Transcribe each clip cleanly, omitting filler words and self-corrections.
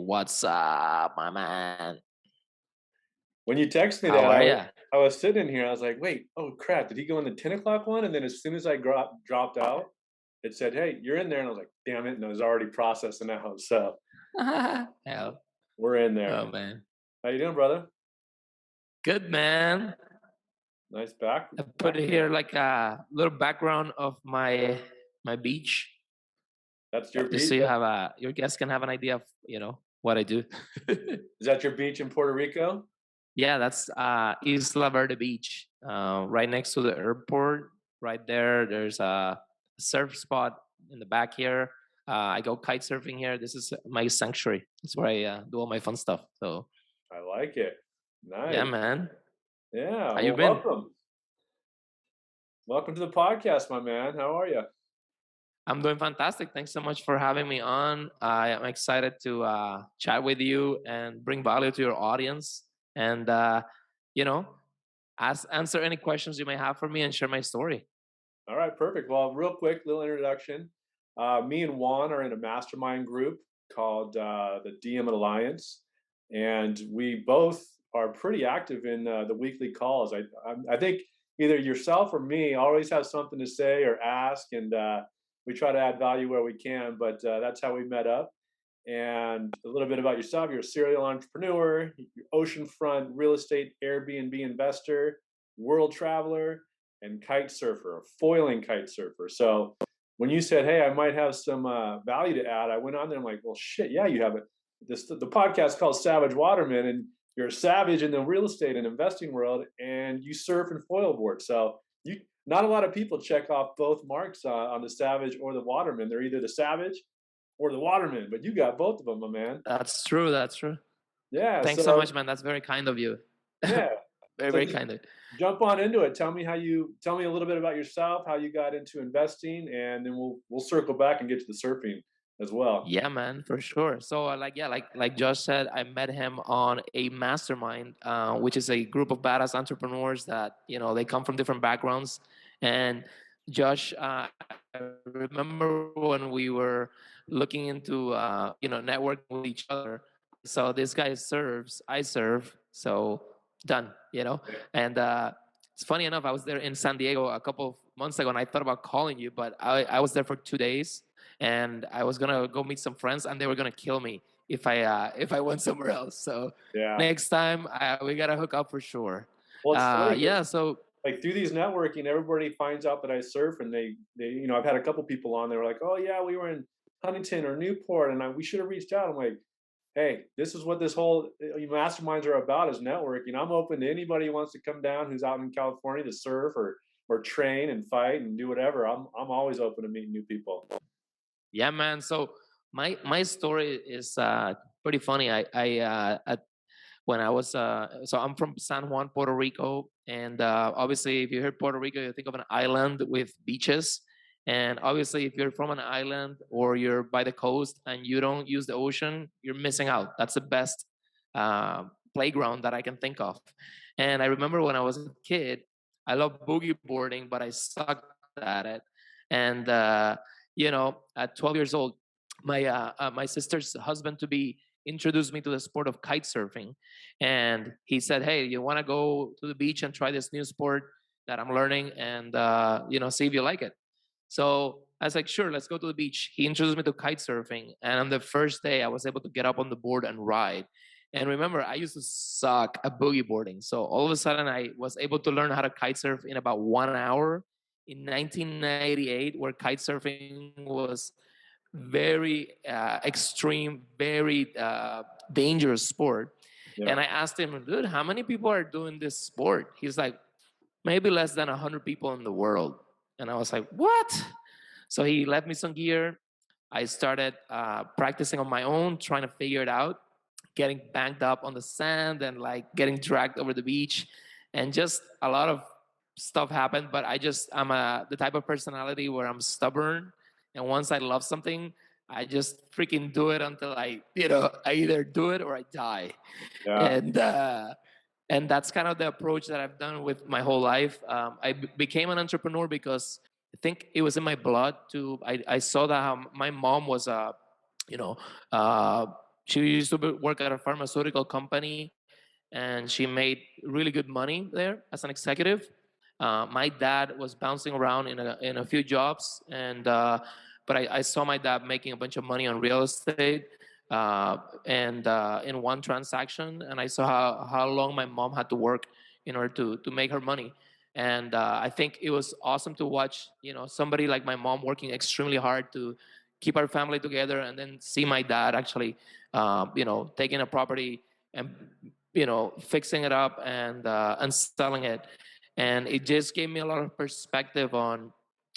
what's up, my man? When you text me How that, are ya? I was sitting in here, I was like, "Wait, oh crap, did he go in the 10 o'clock one?" And then as soon as I dropped out, it said, "Hey, you're in there." And I was like, "Damn it," and I was already processing out, so Hell, we're in there. oh man, How you doing, brother? good man. Nice back I put back here like a little background of my beach, That's your just so beach? your guests can have an idea of what I do. Is that your beach in Puerto Rico? Yeah, that's Isla Verde Beach, right next to the airport. Right there, there's a surf spot in the back here. I go kite surfing here. This is my sanctuary. It's where I do all my fun stuff. So I like it. yeah, Nice. man. Yeah, How you well, been? welcome. Welcome to the podcast, my man. How are you? I'm doing fantastic. Thanks so much for having me on. I am excited to chat with you and bring value to your audience, and you know, answer any questions you may have for me and share my story. All right, perfect. Well, real quick, little introduction. Me and Juan are in a mastermind group called the DM Alliance, and we both are pretty active in the weekly calls. I think either yourself or me always have something to say or ask, and we try to add value where we can. But that's how we met up. And a little bit about yourself. You're a serial entrepreneur, you're oceanfront real estate Airbnb investor, world traveler, and kite surfer, a foiling kite surfer. So when you said, "Hey, I might have some value to add," I went on there. I'm like, "Well, shit, yeah, you have it." The podcast called Savage Waterman, and you're a savage in the real estate and investing world, and you surf and foil board. So you, not a lot of people check off both marks on the savage or the waterman. They're either the savage or the waterman, but you got both of them, my man. That's true. That's true. Yeah. Thanks so much, So man. That's very kind of you. yeah. Very, So very just kind of you. jump on into it. Tell me a little bit about yourself, how you got into investing, and then we'll circle back and get to the surfing as well. Yeah, man, for sure. So, like Josh said, I met him on a mastermind, which is a group of badass entrepreneurs that they come from different backgrounds. And Josh, I remember when we were looking into networking with each other. So this guy serves, I serve, so done. And it's funny enough, I was there in San Diego a couple of months ago, and I thought about calling you, but I was there for 2 days and I was gonna go meet some friends, and they were gonna kill me if I went somewhere else. So Yeah. next time we gotta hook up for sure. Well, it's funny because Yeah. So like through these networking, everybody finds out that I surf, and I've had a couple people on. They were like, "Oh yeah, we were in Huntington or Newport, and we should have reached out." I'm like, "Hey, this is what this whole masterminds are about, is networking. I'm open to anybody who wants to come down who's out in California to surf or train and fight and do whatever. I'm always open to meeting new people." yeah, man. So my story is pretty funny. When I was so I'm from San Juan, Puerto Rico, and obviously, if you hear Puerto Rico, you think of an island with beaches. And obviously, if you're from an island or you're by the coast and you don't use the ocean, you're missing out. That's the best playground that I can think of. And I remember when I was a kid, I love boogie boarding, but I sucked at it. And at 12 years old, my sister's husband to be introduced me to the sport of kite surfing, and he said, "Hey, you want to go to the beach and try this new sport that I'm learning, and see if you like it." So I was like, "Sure, let's go to the beach." He introduced me to kite surfing, and on the first day, I was able to get up on the board and ride. And remember, I used to suck at boogie boarding, so all of a sudden, I was able to learn how to kite surf in about 1 hour in 1998, where kite surfing was very extreme, very dangerous sport. Yeah. And I asked him, "Dude, how many people are doing this sport?" He's like, "Maybe less than 100 people in the world." And I was like, "What?" So he left me some gear. I started practicing on my own, trying to figure it out, getting banged up on the sand and like getting dragged over the beach. And just a lot of stuff happened. But I'm the type of personality where I'm stubborn. And once I love something, I just freaking do it until I either do it or I die. Yeah. And that's kind of the approach that I've done with my whole life. I became an entrepreneur because I think it was in my blood. I saw that how my mom was you know, uh, She used to work at a pharmaceutical company, and she made really good money there as an executive. My dad was bouncing around in a few jobs, and but I saw my dad making a bunch of money on real estate, and in one transaction, and I saw how long my mom had to work in order to make her money. And I think it was awesome to watch, somebody like my mom working extremely hard to keep our family together, and then see my dad actually, taking a property and fixing it up and selling it. And it just gave me a lot of perspective on,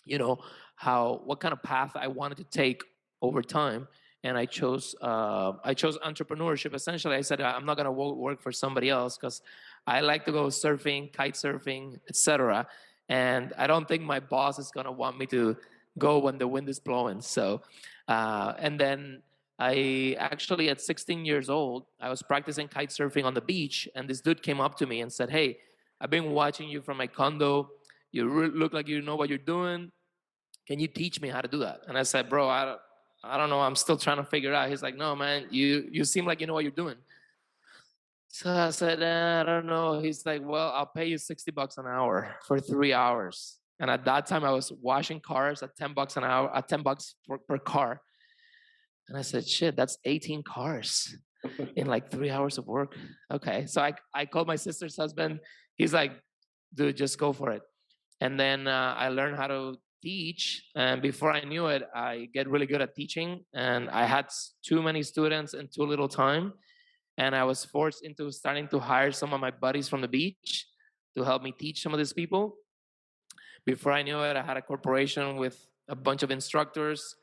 you know how what kind of path I wanted to take over time. And I chose entrepreneurship. Essentially, I said I'm not going to work for somebody else, because I like to go surfing, kite surfing, etc. And I don't think my boss is going to want me to go when the wind is blowing. So and then I actually, at 16 years old, I was practicing kite surfing on the beach, and this dude came up to me and said, "Hey, I've been watching you from my condo. You look like you know what you're doing. Can you teach me how to do that?" And I said, "Bro, I don't know. I'm still trying to figure it out." He's like, "No, man, you seem like you know what you're doing." So I said, I don't know. He's like, "Well, I'll pay you $60 an hour for 3 hours." And at that time, I was washing cars at $10 an hour, at $10 per car. And I said, "Shit, that's 18 cars in like 3 hours of work." Okay. So I called my sister's husband. He's like, "Dude, just go for it." And then I learned how to teach. And before I knew it, I get really good at teaching. And I had too many students and too little time. And I was forced into starting to hire some of my buddies from the beach to help me teach some of these people. Before I knew it, I had a corporation with a bunch of instructors,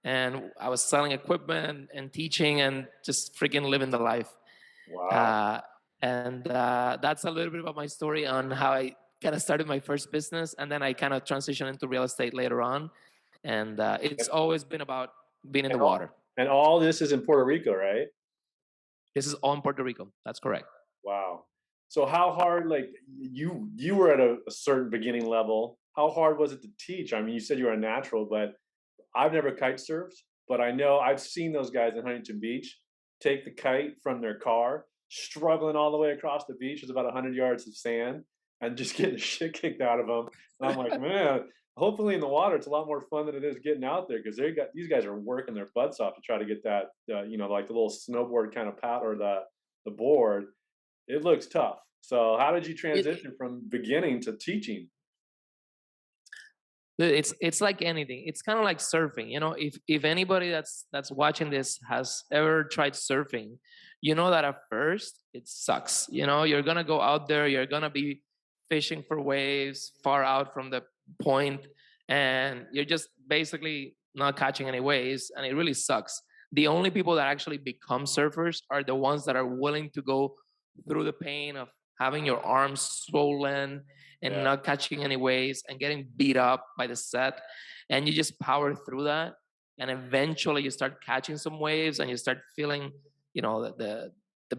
and I was selling equipment and teaching and just freaking living the life. Wow. Uh, and that's a little bit about my story on how I kind of started my first business, and then I kind of transitioned into real estate later on. And it's And, always been about being in the and water. all this is in Puerto Rico, right? This is all in Puerto Rico. That's correct. Wow. So how hard, like you were at a certain beginning level. How hard was it to teach? I mean, you said you were a natural, but I've never kite surfed, but I know I've seen those guys in Huntington Beach take the kite from their car, struggling all the way across the beach. There's about 100 yards of sand, and just getting the shit kicked out of them. And I'm like, man, hopefully in the water, it's a lot more fun than it is getting out there, because they got these guys are working their butts off to try to get that, like the little snowboard kind of pad, or the board. It looks tough. So how did you It, transition from beginning to teaching? it's like anything. It's kind of like surfing. If anybody that's watching this has ever tried surfing, you know that at first it sucks. You're gonna go out there, you're gonna be fishing for waves far out from the point, and you're just basically not catching any waves, and it really sucks. The only people that actually become surfers are the ones that are willing to go through the pain of having your arms swollen and Yeah, not catching any waves and getting beat up by the set. And you just power through that. And eventually you start catching some waves, and you start feeling, the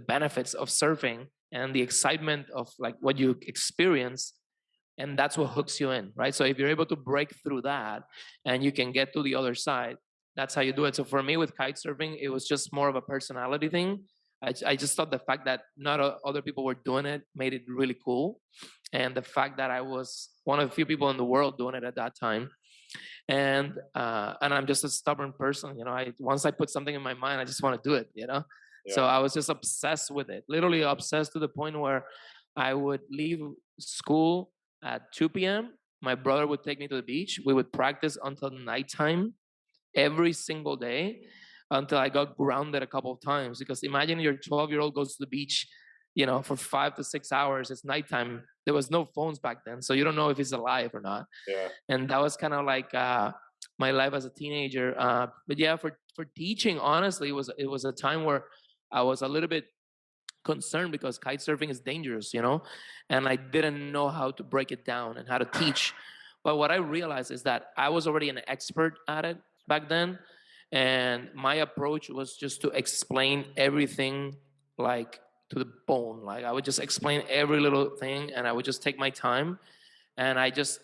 benefits of surfing and the excitement of like what you experience. And that's what hooks you in, right? So if you're able to break through that and you can get to the other side, that's how you do it. So for me with kite surfing, it was just more of a personality thing. I just thought the fact that not other people were doing it made it really cool, and the fact that I was one of the few people in the world doing it at that time. And I'm just a stubborn person. I once I put something in my mind, I just want to do it. So yeah. I was just obsessed with it, literally obsessed to the point where I would leave school at 2 p.m. My brother would take me to the beach. We would practice until nighttime every single day until I got grounded a couple of times. Because imagine your 12-year-old goes to the beach, for 5 to 6 hours. It's nighttime. There was no phones back then, so you don't know if he's alive or not. Yeah. And that was kind of like my life as a teenager. But yeah, for teaching, honestly, it was a time where I was a little bit concerned because kite surfing is dangerous, and I didn't know how to break it down and how to teach. But what I realized is that I was already an expert at it back then, and my approach was just to explain everything like to the bone. Like I would just explain every little thing, and I would just take my time, and I just,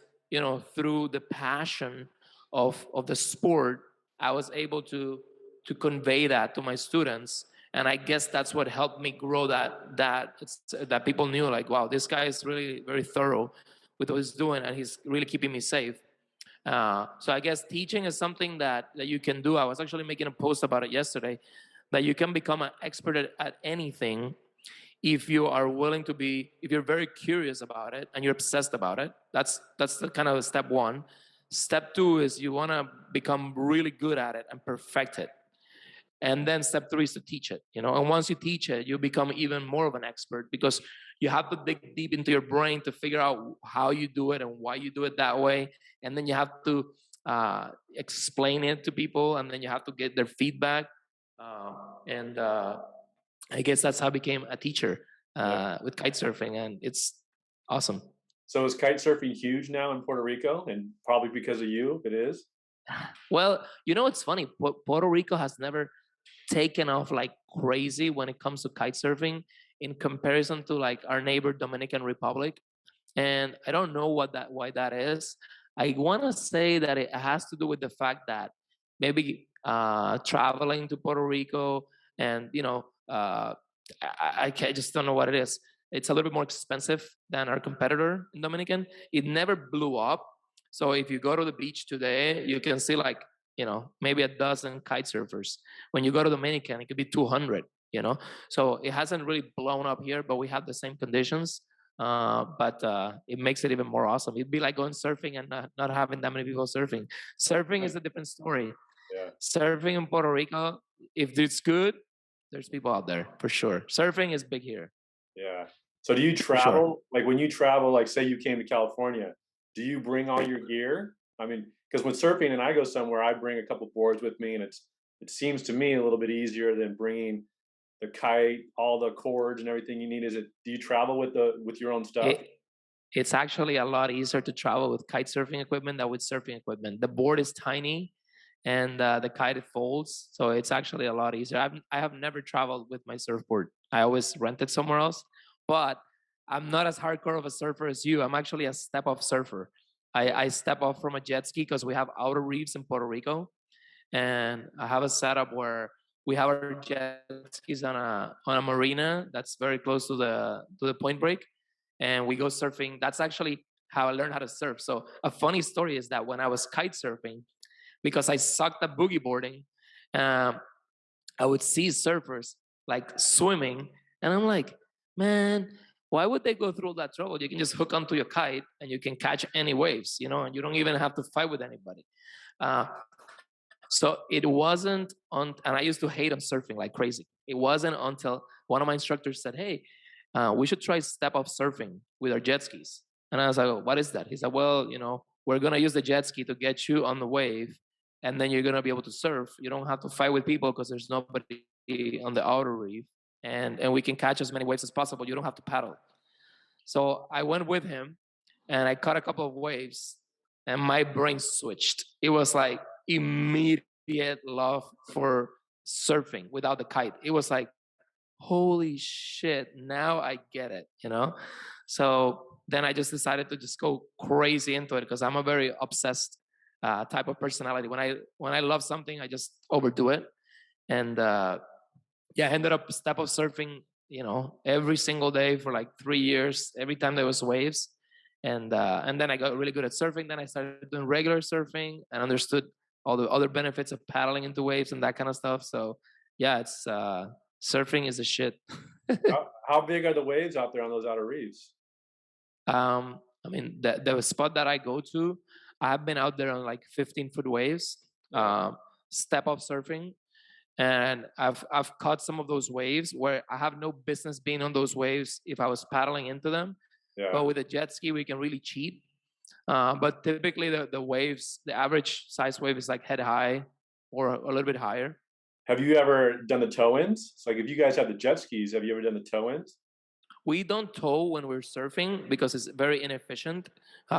through the passion of the sport, I was able to convey that to my students. And I guess that's what helped me grow that people knew, like, wow, this guy is really very thorough with what he's doing, and he's really keeping me safe. So I guess teaching is something that you can do. I was actually making a post about it yesterday, that you can become an expert at anything if you are willing to be, if you're very curious about it and you're obsessed about it. That's the kind of step one. Step two is you want to become really good at it and perfect it. And then step three is to teach it, and once you teach it, you become even more of an expert, because you have to dig deep into your brain to figure out how you do it and why you do it that way. And then you have to explain it to people, and then you have to get their feedback. And I guess that's how I became a teacher Yeah. with kite surfing, and it's awesome. So is kite surfing huge now in Puerto Rico, and probably because of you, it is? Well, it's funny. Puerto Rico has never taken off like crazy when it comes to kite surfing in comparison to like our neighbor Dominican Republic. And I don't know why that is. I want to say that it has to do with the fact that maybe traveling to Puerto Rico, and I just don't know what it is. It's a little bit more expensive than our competitor in Dominican. It never blew up. So if you go to the beach today, you can see like, maybe a dozen kite surfers. When you go to Dominican, it could be 200. So it hasn't really blown up here, but we have the same conditions. But it makes it even more awesome. It'd be like going surfing and not having that many people surfing. Surfing is a different story. Yeah. Surfing in Puerto Rico, if it's good, there's people out there for sure. Surfing is big here Yeah. So do you for sure. travel? Like when you travel, like say you came to California, do you bring all your gear? I mean, because when surfing and I go somewhere, I bring a couple boards with me, and it seems to me a little bit easier than bringing the kite, all the cords and everything you need. Is it? Do you travel with your own stuff? It, it's actually a lot easier to travel with kite surfing equipment than with surfing equipment. The board is tiny, and the kite folds, so it's actually a lot easier. I have never traveled with my surfboard. I always rent it somewhere else. But I'm not as hardcore of a surfer as you. I'm actually a step off surfer. I step off from a jet ski because we have outer reefs in Puerto Rico, and I have a setup where we have our jet skis on a marina that's very close to the point break, and we go surfing. That's actually how I learned how to surf. So a funny story is that when I was kite surfing, because I sucked at boogie boarding, um, I would see surfers like swimming, and I'm like, man, why would they go through all that trouble? You can just hook onto your kite and you can catch any waves, and you don't even have to fight with anybody. Uh, so it wasn't on, and I used to hate on surfing like crazy. It wasn't until one of my instructors said, "Hey, we should try step off surfing with our jet skis." And I was like, oh, "What is that?" He said, "Well, we're gonna use the jet ski to get you on the wave, and then you're gonna be able to surf. You don't have to fight with people because there's nobody on the outer reef, and we can catch as many waves as possible. You don't have to paddle." So I went with him, and I caught a couple of waves, and my brain switched. It was like immediate love for surfing without the kite. It was like, holy shit, now I get it. So then I just decided to just go crazy into it, because I'm a very obsessed type of personality. When I love something, I just overdo it. And yeah, I ended up step up surfing, every single day for like 3 years, every time there was waves. And then I got really good at surfing. Then I started doing regular surfing and understood all the other benefits of paddling into waves and that kind of stuff. So yeah, it's surfing is a shit. How big are the waves out there on those outer reefs? I mean, the spot that I go to, I have been out there on like 15-foot waves, Yeah. step up surfing, and I've caught some of those waves where I have no business being on those waves if I was paddling into them. Yeah. But with a jet ski, we can really cheat. But typically, the waves, the average size wave is like head high or a little bit higher. Have you ever done the toe-ins? It's like if you guys have the jet skis, have you ever done the toe-ins? We don't tow when we're surfing because it's very inefficient.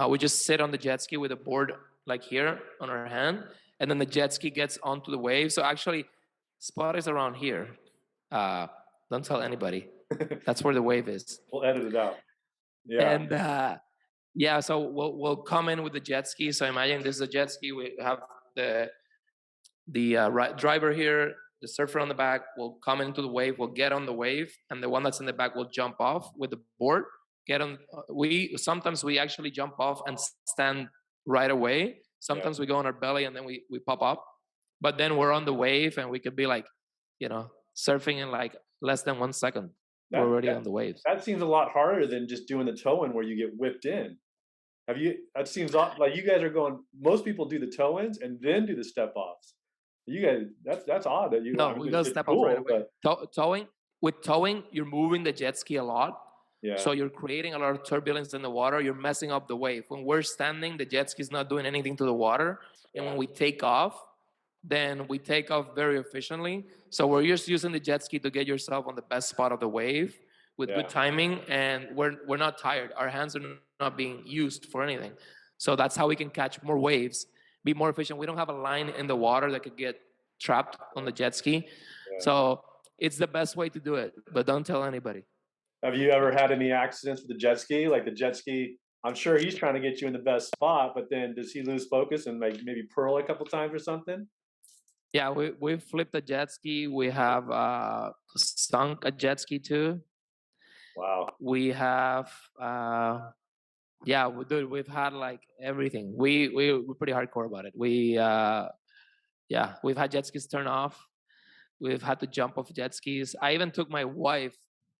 We just sit on the jet ski with a board like here on our hand, and then the jet ski gets onto the wave. So actually, spot is around here. Uh, don't tell anybody. That's where the wave is. We'll edit it out. Yeah. And yeah, so we'll come in with the jet ski. So imagine this is a jet ski. We have the driver here. the surfer on the back will come into the wave, will get on the wave, and the one that's in the back will jump off with the board. Get on. We sometimes we actually jump off and stand right away. Yeah. Sometimes we go on our belly and then we pop up, but then we're on the wave and we could be like, surfing in like less than 1 second. We're That already that on the waves. that seems a lot harder than just doing the toe-in where you get whipped in. Have you that seems like you guys are going most people do the toe-ins and then do the step-offs. You guys that's odd that you No, I mean, we go it's step off right cool, away. but Towing with towing, you're moving the jet ski a lot, yeah, so you're creating a lot of turbulence in the water. You're messing up the wave. When we're standing, the jet ski is not doing anything to the water, and yeah, when we take off, then we take off very efficiently. So we're just using the jet ski to get yourself on the best spot of the wave with good yeah. timing, and we're not tired. Our hands are not being used for anything. So that's how we can catch more waves, be more efficient. We don't have a line in the water that could get trapped on the jet ski. Yeah. So it's the best way to do it, but don't tell anybody. Have you ever had any accidents with the jet ski? Like the jet ski, I'm sure he's trying to get you in the best spot, but then does he lose focus and like maybe pearl a couple times or something? Yeah, we've flipped a jet ski. We have sunk a jet ski too. Wow. We have yeah, dude, we've had like everything. We're pretty hardcore about it. Yeah, we've had jet skis turn off. We've had to jump off jet skis. I even took my wife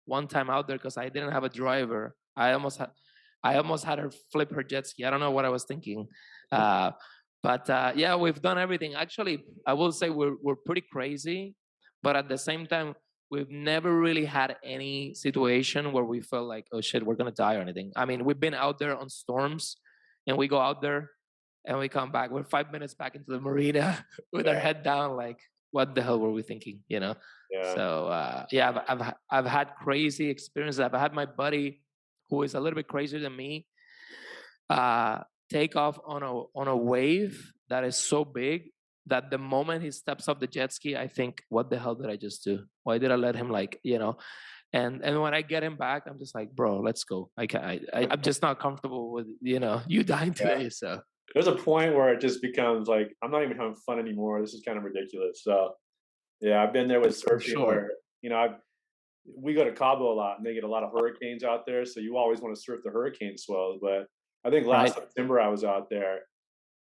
one time out there because I didn't have a driver. I almost had her flip her jet ski. I don't know what I was thinking. Uh, but yeah, we've done everything. Actually, I will say we're pretty crazy, but at the same time, we've never really had any situation where we felt like, oh shit, we're gonna die or anything. I mean, we've been out there on storms, and we go out there and we come back. We're 5 minutes back into the marina with our Yeah, head down, like, what the hell were we thinking? yeah, So yeah, I've had crazy experiences. I've had my buddy who is a little bit crazier than me uh, take off on a wave that is so big that the moment he steps off the jet ski, I think, what the hell did I just do? Why did I let him And when I get him back, I'm just like, bro, let's go. I'm just not comfortable with you dying yeah. today. So There's a point where it just becomes like, I'm not even having fun anymore. This is kind of ridiculous. So yeah, I've been there with for surfing sure, where, we go to Cabo a lot and they get a lot of hurricanes out there. So you always want to surf the hurricane swells. But I think last right? September I was out there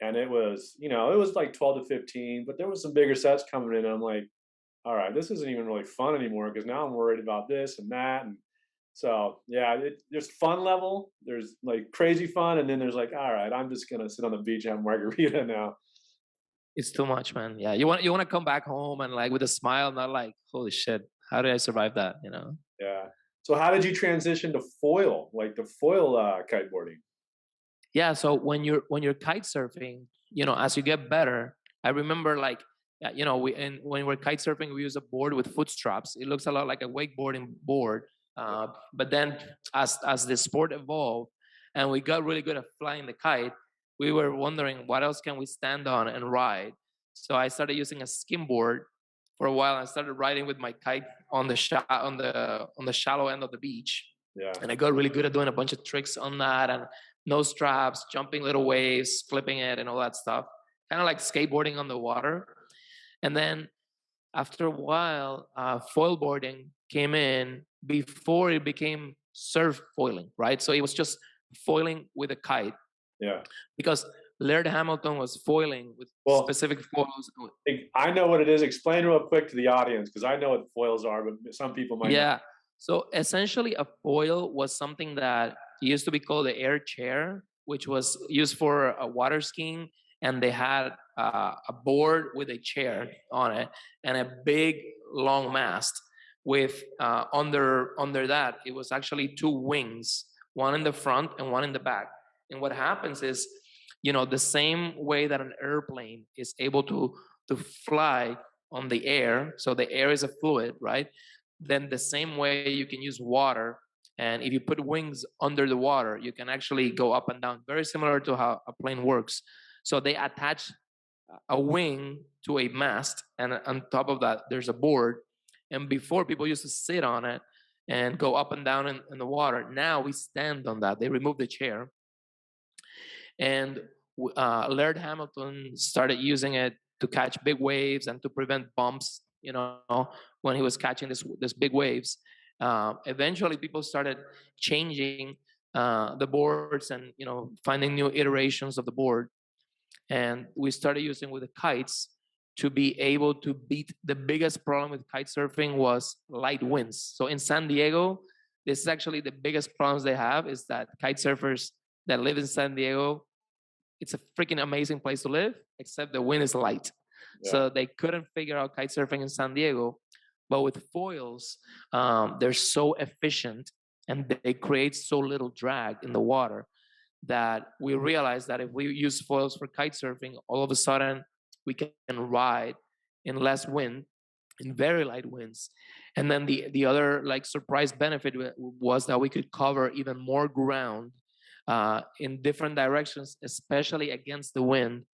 and it was like 12 to 15, but there was some bigger sets coming in. And I'm like, all right, this isn't even really fun anymore because now I'm worried about this and that. And so, yeah, there's fun level, there's like crazy fun. And then there's like, all right, I'm just going to sit on the beach and have margarita now. It's too much, man. Yeah, you want to come back home and like with a smile, not like, holy shit, how did I survive that? Yeah. So, how did you transition to foil, like the foil kiteboarding? Yeah, so when you're kite surfing, as you get better, I remember like when we're kite surfing, we use a board with foot straps. It looks a lot like a wakeboarding board. But then as the sport evolved and we got really good at flying the kite, we were wondering what else can we stand on and ride. So I started using a skimboard for a while. I started riding with my kite on the shallow end of the beach, Yeah. and I got really good at doing a bunch of tricks on that, and no straps, jumping little waves, flipping it, and all that stuff. Kind of like skateboarding on the water. And then after a while, foil boarding came in before it became surf foiling, right? So it was just foiling with a kite Yeah. because Laird Hamilton was foiling with Well, specific foils. I know what it is. Explain real quick to the audience because I know what foils are, but some people might not. Yeah. So essentially, a foil was something that used to be called the air chair, which was used for water skiing, and they had a board with a chair on it and a big long mast with under that it was actually two wings, one in the front and one in the back. And what happens is, the same way that an airplane is able to fly on the air, so the air is a fluid, right? Then the same way you can use water, and if you put wings under the water, you can actually go up and down, very similar to how a plane works. So they attach a wing to a mast, and on top of that there's a board. And before, people used to sit on it and go up and down in the water. Now we stand on that. They remove the chair, and Laird Hamilton started using it to catch big waves and to prevent bumps you know, when he was catching this big waves. Eventually, people started changing the boards and finding new iterations of the board, and we started using with the kites to be able to beat the biggest problem with kite surfing was light winds. So in San Diego, this is actually the biggest problems they have is that kite surfers that live in San Diego, it's a freaking amazing place to live, except the wind is light. Yeah. So they couldn't figure out kite surfing in San Diego. But with foils, they're so efficient and they create so little drag in the water that we realized that if we use foils for kite surfing, all of a sudden we can ride in less wind, in very light winds. And then the other like surprise benefit was that we could cover even more ground in different directions, especially against the wind.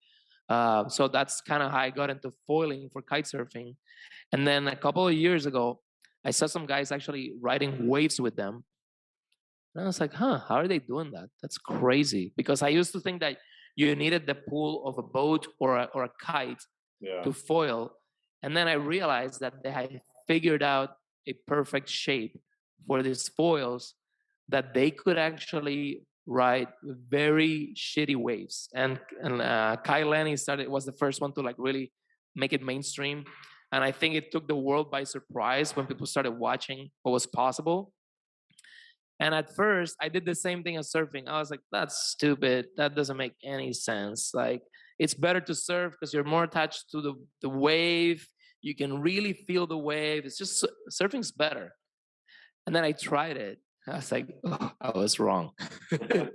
So that's kind of how I got into foiling for kite surfing. And then a couple of years ago, I saw some guys actually riding waves with them. And I was like, huh, how are they doing that? That's crazy. Because I used to think that you needed the pull of a boat or a kite Yeah. to foil. And then I realized that they had figured out a perfect shape for these foils that they could actually ride very shitty waves. And Kyle Lenny was the first one to like really make it mainstream. And I think it took the world by surprise when people started watching what was possible. And at first, I did the same thing as surfing. I was like, that's stupid. That doesn't make any sense. Like, it's better to surf because you're more attached to the wave. You can really feel the wave. It's just surfing's better. And then I tried it. I was like, oh, I was wrong.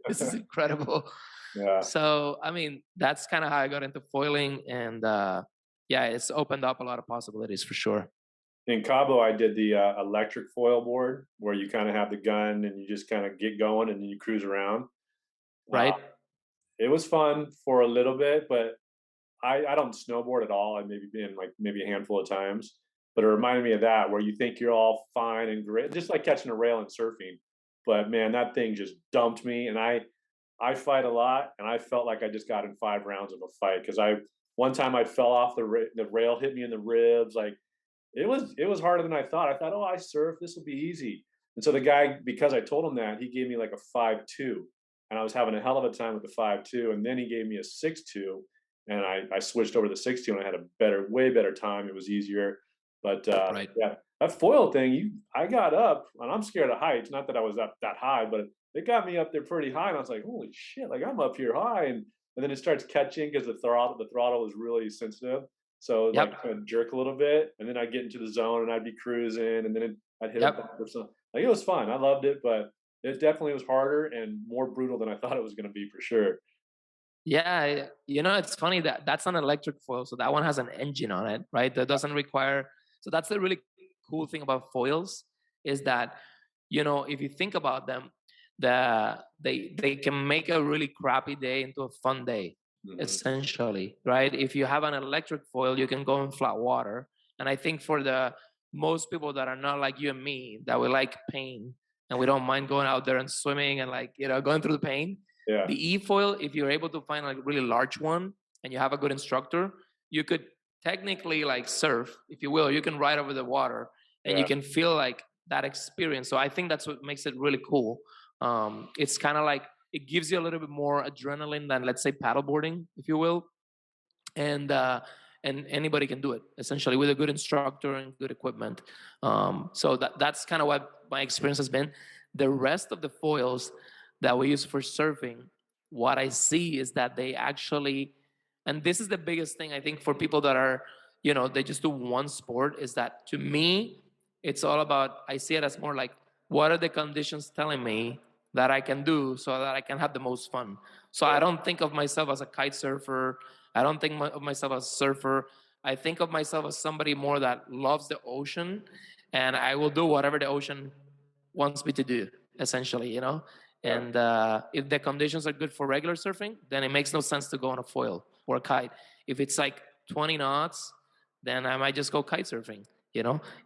This is incredible. Yeah. So, I mean, that's kind of how I got into foiling. And yeah, it's opened up a lot of possibilities for sure. In Cabo, I did the electric foil board where you kind of have the gun and you just kind of get going and then you cruise around. Uh, Right? it was fun for a little bit, but I don't snowboard at all. I maybe been like maybe a handful of times, but it reminded me of that where you think you're all fine and great, just like catching a rail and surfing. But man, that thing just dumped me, and I fight a lot, and I felt like I just got in 5 rounds of a fight because I one time I fell off the rail, hit me in the ribs, like it was harder than I thought. I thought, oh, I surf, this will be easy. And so the guy, because I told him that, he gave me like a 5.2, and I was having a hell of a time with the 5.2, and then he gave me a 6.2, and I switched over to 6.2, and I had a way better time. It was easier, but Right. yeah, that foil thing, I got up, and I'm scared of heights. Not that I was up that high, but it got me up there pretty high, and I was like, holy shit, like I'm up here high, and then it starts catching because the throttle is really sensitive. So like Yep. kind of jerk a little bit, and then I'd get into the zone and I'd be cruising, and then I'd hit a Yep. bump or something. Like it was fun. I loved it, but it definitely was harder and more brutal than I thought it was going to be for sure. Yeah, it's funny that that's an electric foil, so that one has an engine on it, right? That doesn't require. So that's the really cool thing about foils is that if you think about them, they can make a really crappy day into a fun day, Hmm. essentially, right? If you have an electric foil, you can go in flat water, and I think for the most people that are not like you and me, that we like pain and we don't mind going out there and swimming and like going through the pain, Yeah, the e-foil, if you're able to find like a really large one and you have a good instructor, you could technically like surf, if you will. You can ride over the water and you yeah, can feel like that experience. So I think that's what makes it really cool. It's kind of like it gives you a little bit more adrenaline than let's say paddleboarding, if you will, and anybody can do it essentially with a good instructor and good equipment. So that's kind of what my experience has been. The rest of the foils that we use for surfing, what I see is that they actually, and this is the biggest thing I think for people that are, they just do one sport, is that to me, it's all about, I see it as more like, what are the conditions telling me that I can do so that I can have the most fun? So I yeah, don't think of myself as a kite surfer. I don't think of myself as a surfer. I think of myself as somebody more that loves the ocean, and I will do whatever the ocean wants me to do, essentially. yeah. And if the conditions are good for regular surfing, then it makes no sense to go on a foil or a kite. If it's like 20 knots, then I might just go kite surfing.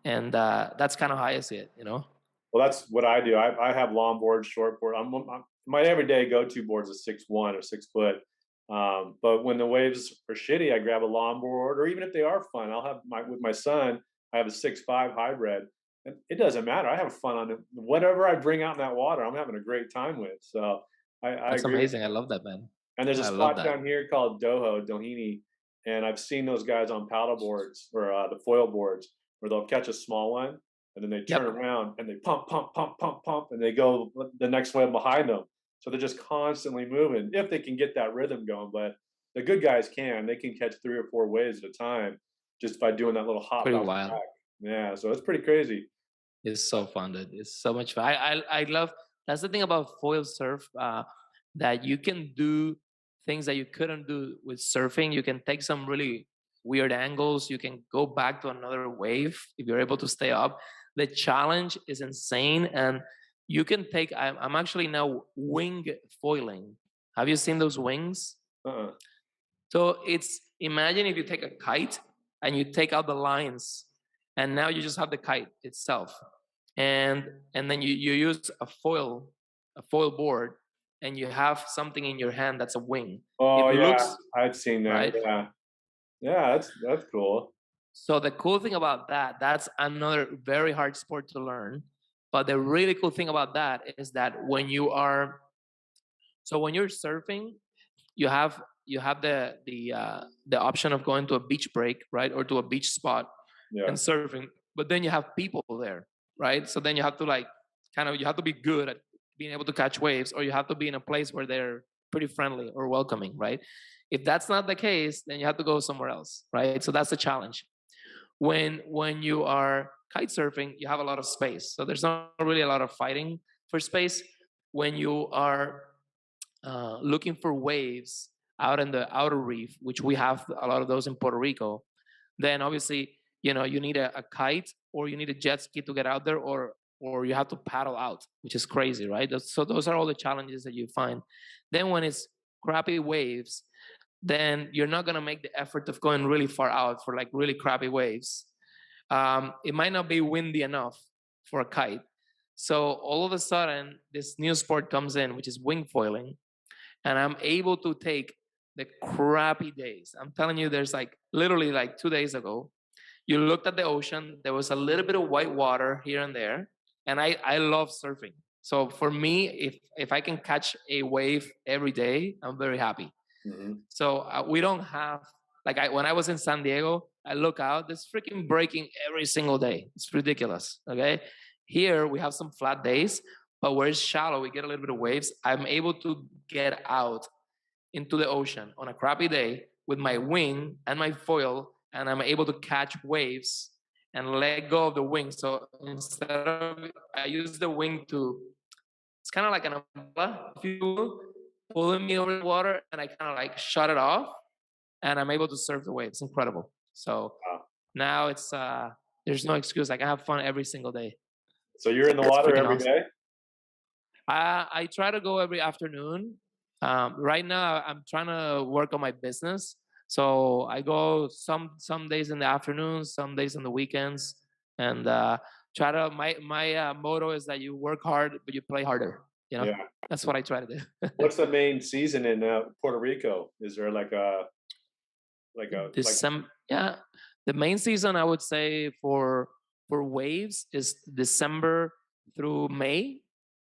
And that's kind of how I see it. Well, that's what I do. I have longboard, shortboard. My everyday go-to board is a 6.1 or 6 foot. But when the waves are shitty, I grab a longboard, or even if they are fun, I'll have with my son. I have a 6'5" hybrid, and it doesn't matter. I have fun on it. Whatever I bring out in that water, I'm having a great time with. So I That's agree with amazing. I you. love that, man. And there's a I love spot that. down here called Doheny, and I've seen those guys on paddle boards or the foil boards where they'll catch a small one and then they turn Yep. around and they pump, pump, pump, pump, pump, and they go the next wave behind them. So they're just constantly moving if they can get that rhythm going. But the good guys can; they can catch 3 or 4 waves at a time just by doing that little hop, Pretty bounce, wild. back. Yeah, so it's pretty crazy. It's so fun, dude. It's so much fun. I love that's the thing about foil surf, that you can do things that you couldn't do with surfing. You can take some really weird angles. You can go back to another wave if you're able to stay up. The challenge is insane, and you can take. I'm actually now wing foiling. Have you seen those wings? Uh-uh. So it's imagine if you take a kite and you take out the lines, and now you just have the kite itself, and then you use a foil board, and you have something in your hand that's a wing. Oh It yeah, looks I've seen that. right. Yeah, yeah, that's cool. So the cool thing about that, that's another very hard sport to learn. But the really cool thing about that is that when you're surfing, you have the option of going to a beach break, right, or to a beach spot and Yeah, surfing. But then you have people there, right? So then you have to like you have to be good at being able to catch waves, or you have to be in a place where they're pretty friendly or welcoming, right? If that's not the case, then you have to go somewhere else, right? So that's the challenge. When you are kite surfing, you have a lot of space, so there's not really a lot of fighting for space. When you are looking for waves out in the outer reef, which we have a lot of those in Puerto Rico, then obviously you need a kite, or you need a jet ski to get out there, or you have to paddle out, which is crazy, right? So those are all the challenges that you find. Then when it's crappy waves, then you're not gonna make the effort of going really far out for like really crappy waves. It might not be windy enough for a kite. So all of a sudden, this new sport comes in, which is wing foiling, and I'm able to take the crappy days. I'm telling you, there's like literally like 2 days ago, you looked at the ocean, there was a little bit of white water here and there, and I love surfing. So for me, if I can catch a wave every day, I'm very happy. mhm. So we don't have like when I was in San Diego, I look out, there's freaking breaking every single day. It's ridiculous. Okay. Here we have some flat days, but where it's shallow, we get a little bit of waves. I'm able to get out into the ocean on a crappy day with my wing and my foil, and I'm able to catch waves and let go of the wing. So instead of I use the wing to, it's kind of like an umbrella, if you will, pulling me over the water, and I kind of like shut it off, and I'm able to surf the waves. Incredible. So Wow. now it's there's no excuse. I can have fun every single day. So you're in the It's water freaking every awesome. day? I try to go every afternoon. Right now, I'm trying to work on my business, so I go some days in the afternoons, some days on the weekends, and try to. My motto is that you work hard, but you play harder. You know, Yeah. that's what I try to do. What's the main season in, Puerto Rico? Is there like December, yeah. The main season I would say for waves is December through May.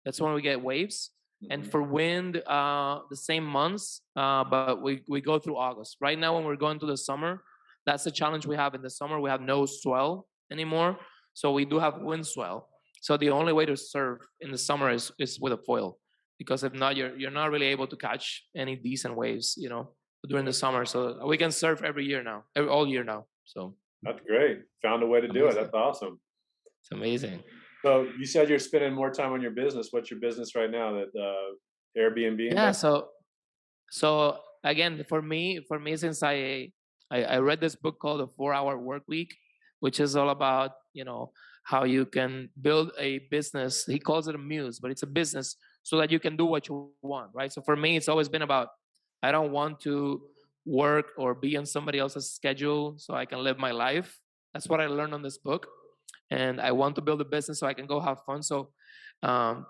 That's when we get waves. And mhm, for wind, the same months, but we go through August. Right now, when we're going to the summer, that's the challenge we have in the summer. We have no swell anymore, so we do have wind swell. So the only way to surf in the summer is with a foil, because if not, you're not really able to catch any decent waves, during the summer. So we can surf every year now, all year now. So that's great. Found a way to do it. amazing. That's awesome. It's amazing. So you said you're spending more time on your business. What's your business right now? That Airbnb and Yeah. that? So again, for me, since I read this book called The 4 Hour Work Week, which is all about how you can build a business. He calls it a muse, but it's a business so that you can do what you want, right? So for me, it's always been about I don't want to work or be on somebody else's schedule so I can live my life. That's what I learned on this book, and I want to build a business so I can go have fun. So um,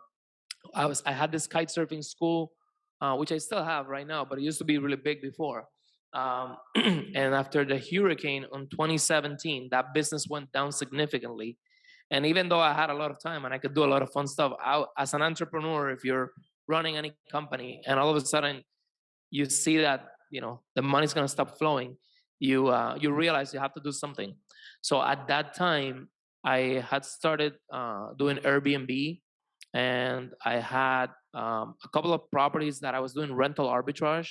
I had this kite surfing school, which I still have right now, but it used to be really big before. And after the hurricane on 2017, that business went down significantly. And even though I had a lot of time and I could do a lot of fun stuff, as an entrepreneur, if you're running any company and all of a sudden you see that the money's going to stop flowing, you realize you have to do something. So at that time, I had started doing Airbnb, and I had a couple of properties that I was doing rental arbitrage,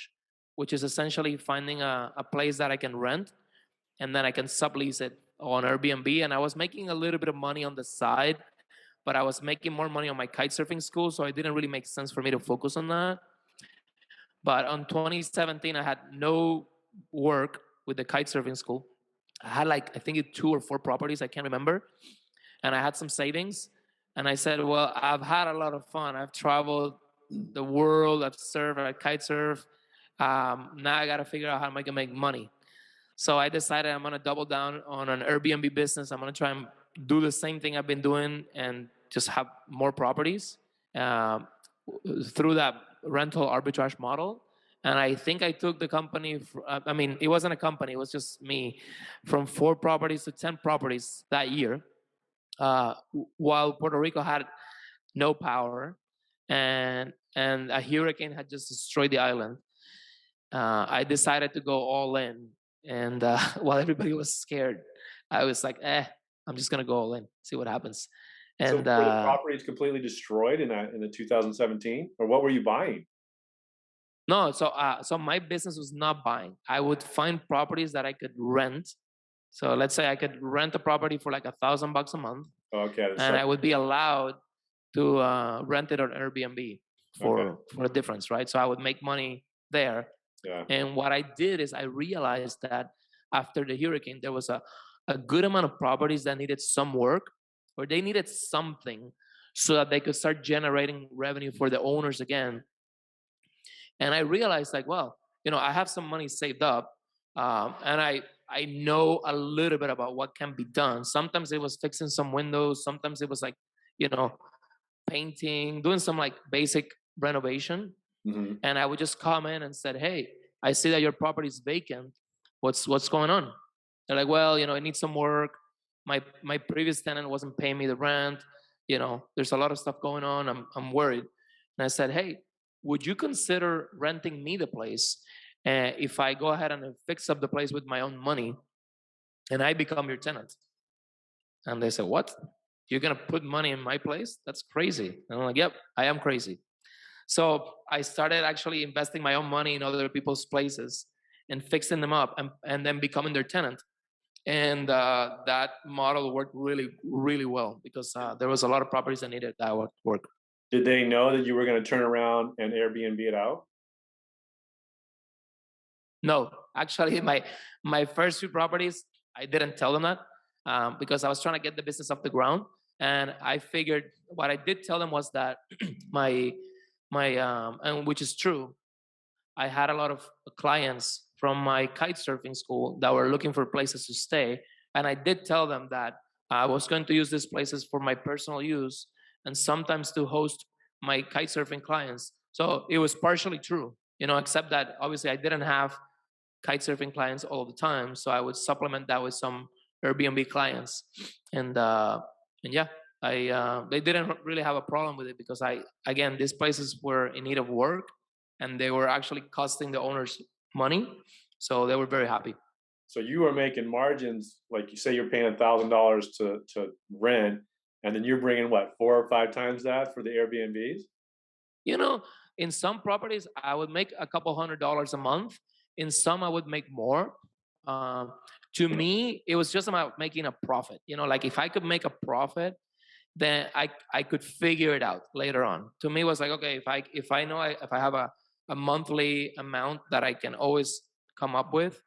which is essentially finding a place that I can rent and then I can sublease it on Airbnb. And I was making a little bit of money on the side, but I was making more money on my kite surfing school, so it didn't really make sense for me to focus on that. But on 2017, I had no work with the kite surfing school. I had like, I think it 2 or 4 properties, I can't remember. And I had some savings. And I said, well, I've had a lot of fun. I've traveled the world, I've surfed, I kite surf. Now I got to figure out how I can make money. So I decided I'm going to double down on an Airbnb business. I'm going to try and do the same thing I've been doing and just have more properties uh, through that rental arbitrage model. And I think I took the company, I mean, it wasn't a company, it was just me, from 4 properties to 10 properties that year, while Puerto Rico had no power and a hurricane had just destroyed the island. I decided to go all in. And while everybody was scared, I was like, I'm just going to go all in, see what happens. So And were the properties completely destroyed in the 2017, or what were you buying? no, so my business was not buying. I would find properties that I could rent. So let's say I could rent a property for like $1,000 a month, Okay, and I would be allowed to rent it on Airbnb okay, for a difference, right? So I would make money there. yeah. And what I did is I realized that after the hurricane, there was a good amount of properties that needed some work, or they needed something so that they could start generating revenue for the owners again. And I realized, like, well, I have some money saved up, and I know a little bit about what can be done. Sometimes it was fixing some windows, sometimes it was like, you know, painting, doing some like basic renovation. Mhm. And I would just come in and said, "Hey, I see that your property is vacant. What's going on?" They're like, "Well, it needs some work. My previous tenant wasn't paying me the rent. There's a lot of stuff going on. I'm worried." And I said, "Hey, would you consider renting me the place if I go ahead and fix up the place with my own money and I become your tenant?" And they said, "What? You're gonna put money in my place? That's crazy." And I'm like, "Yep, I am crazy." So I started actually investing my own money in other people's places and fixing them up and then becoming their tenant. And that model worked really, really well because there was a lot of properties that needed that work. Did they know that you were gonna turn around and Airbnb it out? No, actually, my first few properties, I didn't tell them that because I was trying to get the business off the ground, and I figured what I did tell them was that my and which is true, I had a lot of clients from my kite surfing school that were looking for places to stay. And I did tell them that I was going to use these places for my personal use and sometimes to host my kite surfing clients. So it was partially true, except that obviously I didn't have kite surfing clients all the time. So I would supplement that with some Airbnb clients. And and yeah, they didn't really have a problem with it because again, these places were in need of work and they were actually costing the owners money. So they were very happy. So you were making margins, like you say, you're paying $1,000 to rent, and then you're bringing what 4 or 5 times that for the Airbnbs. You know, in some properties, I would make a couple $100s a month. In some, I would make more. Um, to me, it was just about making a profit. Like if I could make a profit, then I could figure it out later on. To me, it was like, okay, if I know if I have a monthly amount that I can always come up with,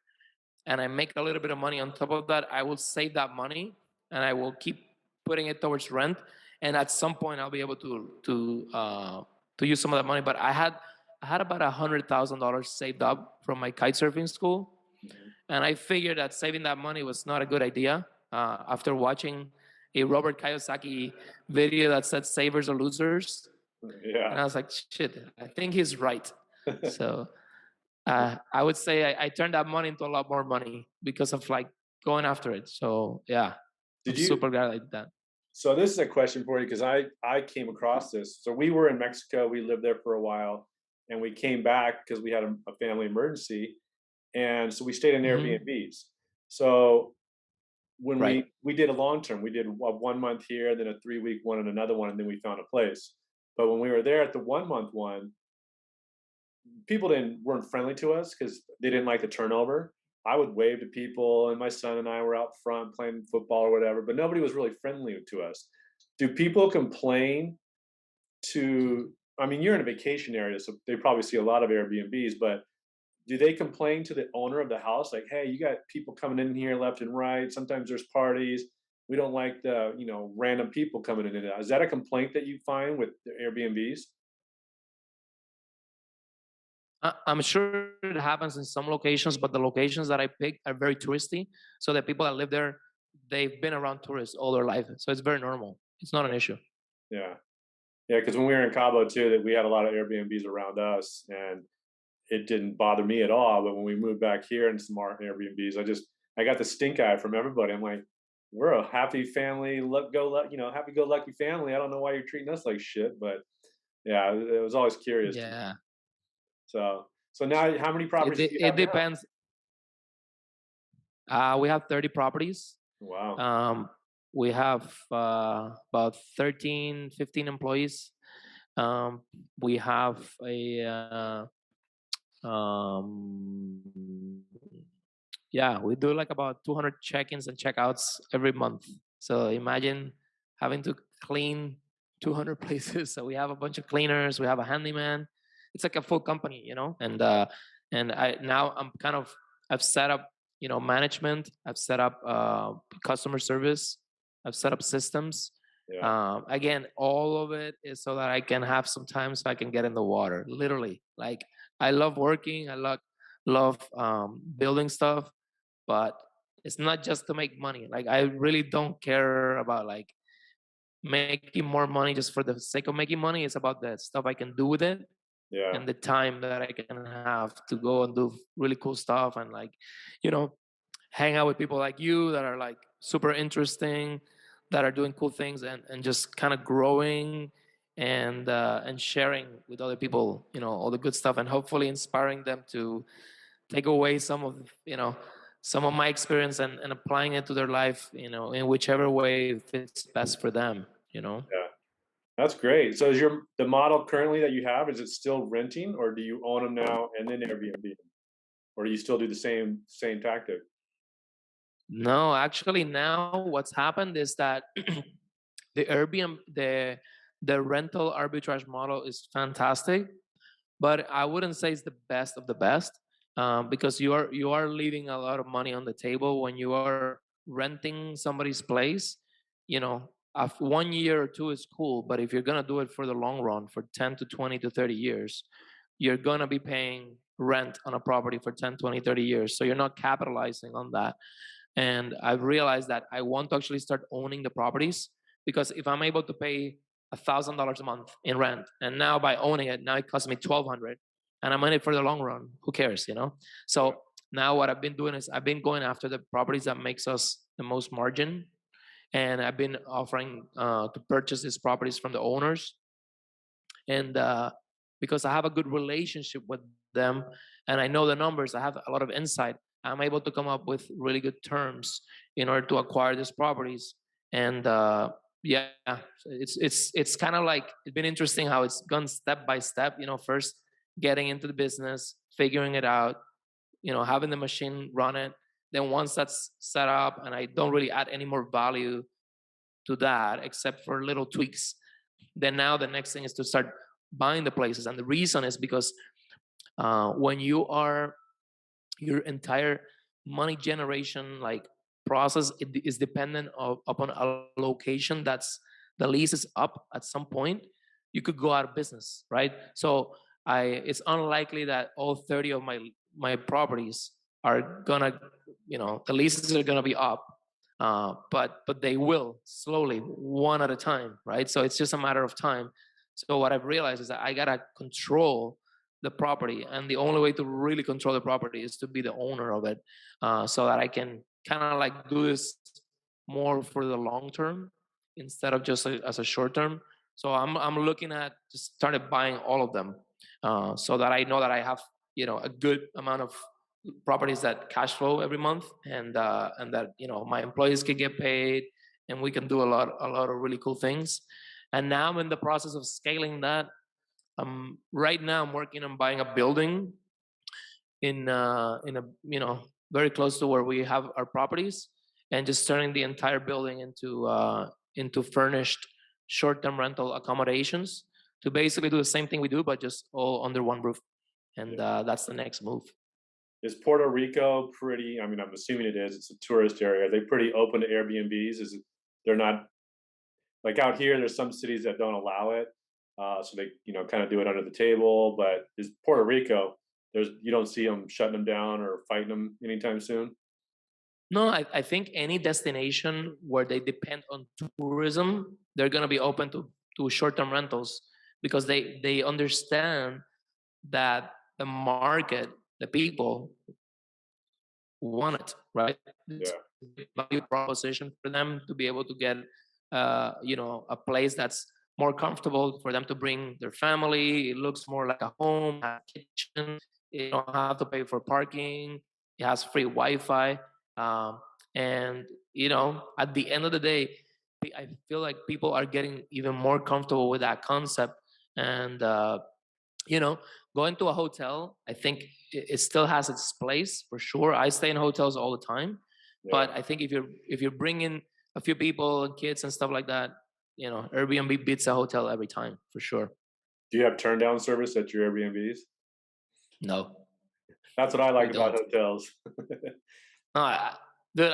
and I make a little bit of money on top of that, I will save that money and I will keep putting it towards rent. And at some point, I'll be able to use some of that money. But I had about $100,000 saved up from my kite surfing school, Mhm. and I figured that saving that money was not a good idea. After watching a Robert Kiyosaki video that said "savers or losers," and Yeah. I was like, "Shit, I think he's right." So I would say I turned that money into a lot more money because of like going after it. So yeah, I'm Did you super glad I did that. So this is a question for you because I came across this. So we were in Mexico, we lived there for a while, and we came back because we had a family emergency, and so we stayed in Hmm. Airbnbs. So when Right. we did a long term, we did a 1 month here, then a 3 week one, and another one, and then we found a place. But when we were there at the 1 month one, people didn't weren't friendly to us because they didn't like the turnover. I would wave to people, and my son and I were out front playing football or whatever, but nobody was really friendly to us. Do people complain to? I mean, you're in a vacation area, so they probably see a lot of Airbnbs, but do they complain to the owner of the house, like, "Hey, you got people coming in here left and right. Sometimes there's parties. We don't like the random people coming in and out." Is that a complaint that you find with the Airbnbs? I'm sure it happens in some locations, but the locations that I pick are very touristy. So the people that live there, they've been around tourists all their life. So it's very normal. It's not an issue. Yeah. Yeah, because when we were in Cabo too, that we had a lot of Airbnbs around us, and it didn't bother me at all. But when we moved back here and some more Airbnbs, I got the stink eye from everybody. I'm like, we're a happy family, happy go lucky family. I don't know why you're treating us like shit, but yeah, it was always curious to me. Yeah. So now, how many It, properties do de- you it have now? depends. We have 30 properties. Wow. Um, we have about 13, 15 employees. Um, we have um, yeah, we do like about 200 check-ins and check-outs every month. So imagine having to clean 200 places. So we have a bunch of cleaners, we have a handyman. It's like a full company, and I now I'm kind of I've set up, management. I've set up customer service. I've set up systems. Yeah. Again, all of it is so that I can have some time so I can get in the water. Literally, like I love working. I love building stuff, but it's not just to make money. Like I really don't care about like making more money just for the sake of making money. It's about the stuff I can do with it Yeah. and the time that I can have to go and do really cool stuff and like, you know, hang out with people like you that are like super interesting, that are doing cool things and just kind of growing and sharing with other people, all the good stuff and hopefully inspiring them to take away some of my experience and applying it to their life, in whichever way fits best for them. Yeah. That's great. So is the model currently that you have, is it still renting, or do you own them now and then Airbnb 'em? Or do you still do the same tactic? No, actually now what's happened is that the Airbnb the rental arbitrage model is fantastic, but I wouldn't say it's the best of the best, because you are leaving a lot of money on the table when you are renting somebody's place. After 1 year or two is cool, but if you're gonna do it for the long run, for 10 to 20 to 30 years, you're gonna be paying rent on a property for 10, 20, 30 years. So you're not capitalizing on that. And I've realized that I want to actually start owning the properties, because if I'm able to pay $1,000 a month in rent, and now by owning it, now it costs me 1,200, and I'm in it for the long run. Who cares? Yeah. So now what I've been doing is I've been going after the properties that makes us the most margin, and I've been offering to purchase these properties from the owners, and because I have a good relationship with them and I know the numbers, I have a lot of insight. I'm able to come up with really good terms in order to acquire these properties. And yeah, so it's kind of like it's been interesting how it's gone step by step. First getting into the business, figuring it out, having the machine run it. Then once that's set up, and I don't really add any more value to that except for little tweaks, then now the next thing is to start buying the places. And the reason is because when you are your entire money generation like process is dependent upon a location that's the lease is up at some point, you could go out of business, right? So it's unlikely that all 30 of my properties are gonna, the leases are gonna be up, but they will slowly, one at a time, right? So it's just a matter of time. So what I've realized is that I gotta control the property, and the only way to really control the property is to be the owner of it, so that I can kind of like do this more for the long term instead of just as a short term. So I'm looking at just started buying all of them, so that I know that I have a good amount of properties that cash flow every month, and that my employees can get paid, and we can do a lot of really cool things. And now I'm in the process of scaling that. Right now I'm working on buying a building in a very close to where we have our properties, and just turning the entire building into furnished short-term rental accommodations, to basically do the same thing we do, but just all under one roof. And Yeah. that's the next move. Is Puerto Rico pretty? I mean, I'm assuming it is. It's a tourist area. Are they pretty open to Airbnbs? Is it? They're not like out here. There's some cities that don't allow it, so they kind of do it under the table. But is Puerto Rico? You don't see them shutting them down or fighting them anytime soon. No, I think any destination where they depend on tourism, they're going to be open to short-term rentals, because they understand that the market, the people want it, right? It's Yeah, a value proposition for them to be able to get, a place that's more comfortable for them to bring their family. It looks more like a home, a kitchen. You don't have to pay for parking. It has free Wi-Fi, um, and at the end of the day, I feel like people are getting even more comfortable with that concept. And you know going to a hotel, I think it still has its place for sure. I stay in hotels all the time, yeah. but I think if you're bringing a few people and kids and stuff like that, Airbnb beats a hotel every time for sure. Do you have turn down service at your Airbnbs? No, That's what I we like about don't. hotels. No, dude,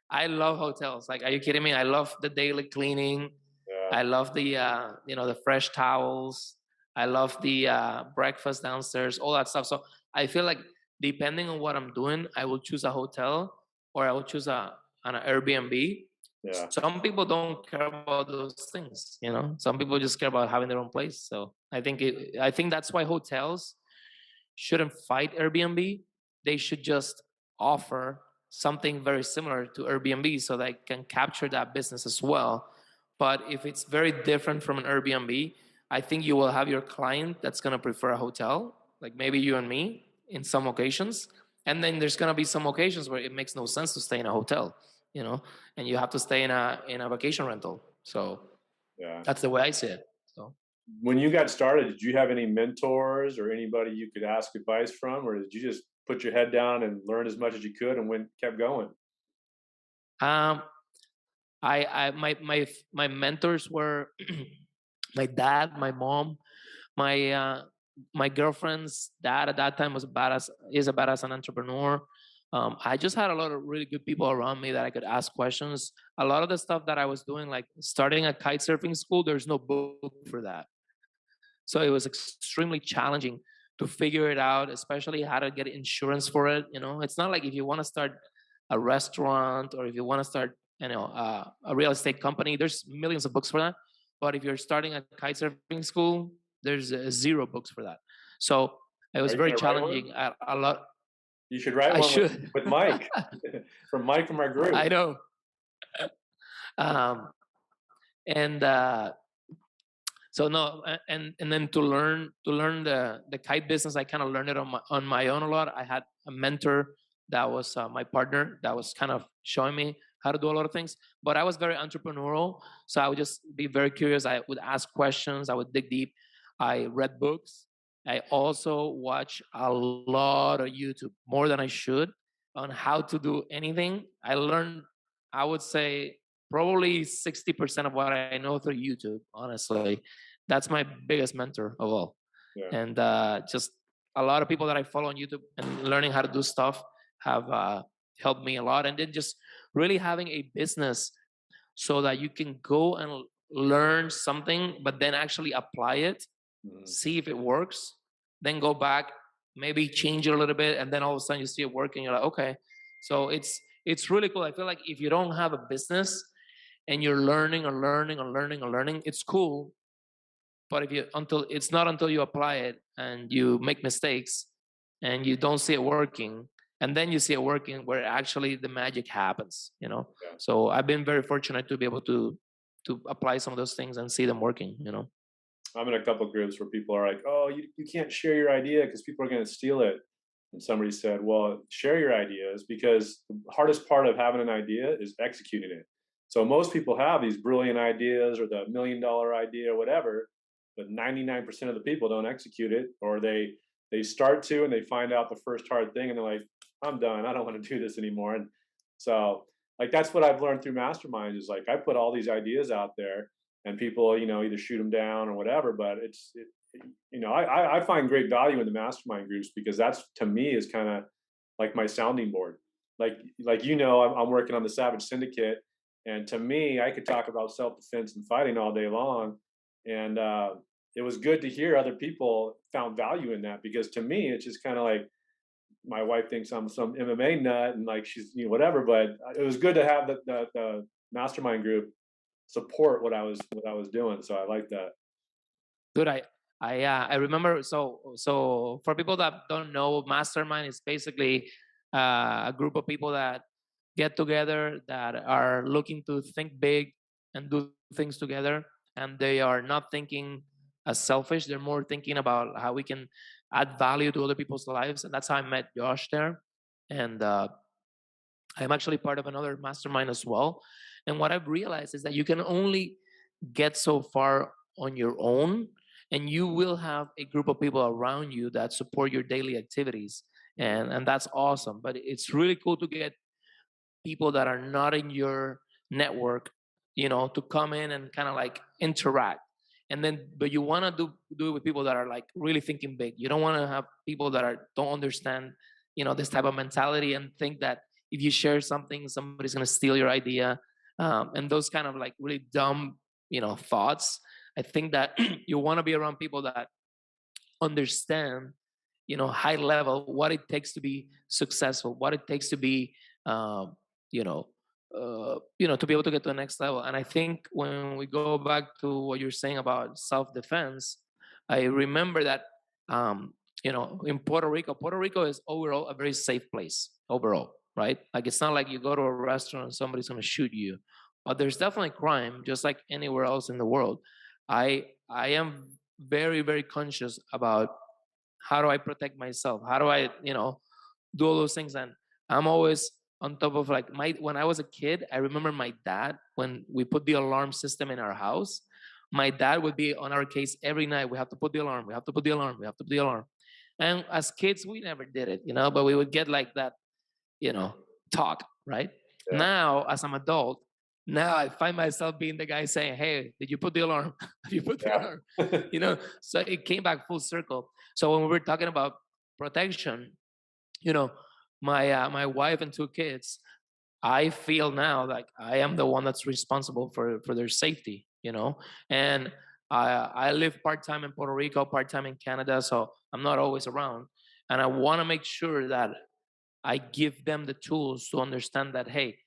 I love hotels. Like, are you kidding me? I love the daily cleaning. Yeah, I love the fresh towels. I love the breakfast downstairs, all that stuff. So I feel like, depending on what I'm doing, I will choose a hotel, or I will choose an Airbnb. yeah. Some people don't care about those things. Some people just care about having their own place. So I think that's why hotels shouldn't fight Airbnb. They should just offer something very similar to Airbnb, so they can capture that business as well. But if it's very different from an Airbnb, I think you will have your client that's going to prefer a hotel, like maybe you and me in some occasions. And then there's going to be some occasions where it makes no sense to stay in a hotel, you know, and you have to stay in a vacation rental. So Yeah. that's the way I see it. So When you got started, did you have any mentors or anybody you could ask advice from, or did you just put your head down and learn as much as you could and kept going? um, my mentors were my dad, my mom, my girlfriend's dad at that time was a badass, is a badass an entrepreneur. I just had a lot of really good people around me that I could ask questions. A lot of the stuff that I was doing, like starting a kite surfing school, there's no book for that. So it was extremely challenging to figure it out, especially how to get insurance for it. It's not like if you want to start a restaurant, or if you want to start, a real estate company, there's millions of books for that. But if you're starting a kite surfing school, there's zero books for that. So it Are was you very gonna write one? challenging. A lot. You should write I one with should. Mike from Mike from our group. I know. Um, and so no, and then to learn the kite business, I kind of learned it on my own a lot. I had a mentor that was my partner, that was kind of showing me how to do a lot of things. But I was very entrepreneurial, so I would just be very curious. I would ask questions. I would dig deep. I read books. I also watch a lot of YouTube, more than I should, on how to do anything. I learned, I would say, probably 60% of what I know through YouTube, honestly. That's my biggest mentor of all. Yeah. And just a lot of people that I follow on YouTube and learning how to do stuff have helped me a lot. And then just really having a business, so that you can go and learn something, but then actually apply it, Mhm. see if it works, then go back, maybe change it a little bit, and then all of a sudden you see it working. You're like, okay. So it's really cool. I feel like if you don't have a business and you're learning and learning, it's cool. But if you until it's not until you apply it and you make mistakes and you don't see it working, and then you see it working where actually the magic happens, you know. Yeah. So I've been very fortunate to be able to apply some of those things and see them working, you know. I'm in a couple of groups where people are like, "Oh, you can't share your idea because people are going to steal it." And somebody said, "Well, share your ideas because the hardest part of having an idea is executing it." So most people have these brilliant ideas or the $1 million idea or whatever, but 99% of the people don't execute it, or they start to and they find out the first hard thing and they're like, "I'm done. I don't want to do this anymore." And so like that's what I've learned through Mastermind is like I put all these ideas out there and people, either shoot them down or whatever. But I find great value in the mastermind groups because that's to me is kind of like my sounding board. I'm working on the Savage Syndicate, and to me, I could talk about self defense and fighting all day long, and it was good to hear other people found value in that because to me, it's just kind of like my wife thinks I'm some MMA nut and like she's whatever. But it was good to have the mastermind group support what I was doing. So I like that. Good. I remember. So for people that don't know, Mastermind is basically a group of people that get together that are looking to think big and do things together, and they are not thinking as selfish. They're more thinking about how we can add value to other people's lives, and that's how I met Josh there. And I'm actually part of another mastermind as well. And what I've realized is that you can only get so far on your own, and you will have a group of people around you that support your daily activities, and that's awesome. But it's really cool to get people that are not in your network, to come in and kind of like interact. And then, but you want to do it with people that are like really thinking big. You don't want to have people that don't understand, this type of mentality and think that if you share something, somebody's going to steal your idea, and those kind of like really dumb, thoughts. I think that you want to be around people that understand, high level what it takes to be successful, what it takes to be, um, you know to be able to get to the next level. And I think when we go back to what you're saying about self-defense, I remember that, in Puerto Rico is overall a very safe place overall, right? Like it's not like you go to a restaurant and somebody's going to shoot you, but there's definitely crime just like anywhere else in the world. I am very, very conscious about how do I protect myself? How do I, do all those things? And I'm always on top of like when I was a kid, I remember my dad, when we put the alarm system in our house, my dad would be on our case every night. We have to put the alarm, we have to put the alarm, we have to put the alarm. And as kids, we never did it, but we would get like that, you know, talk, right? Yeah. Now, as I'm adult, now I find myself being the guy saying, "Hey, did you put the alarm? Have you put the Yeah. alarm?" So it came back full circle. So when we were talking about protection, you know, my wife and two kids, I feel now like I am the one that's responsible for their safety, and I live part time in Puerto Rico, part time in Canada, so I'm not always around, and I want to make sure that I give them the tools to understand that, hey,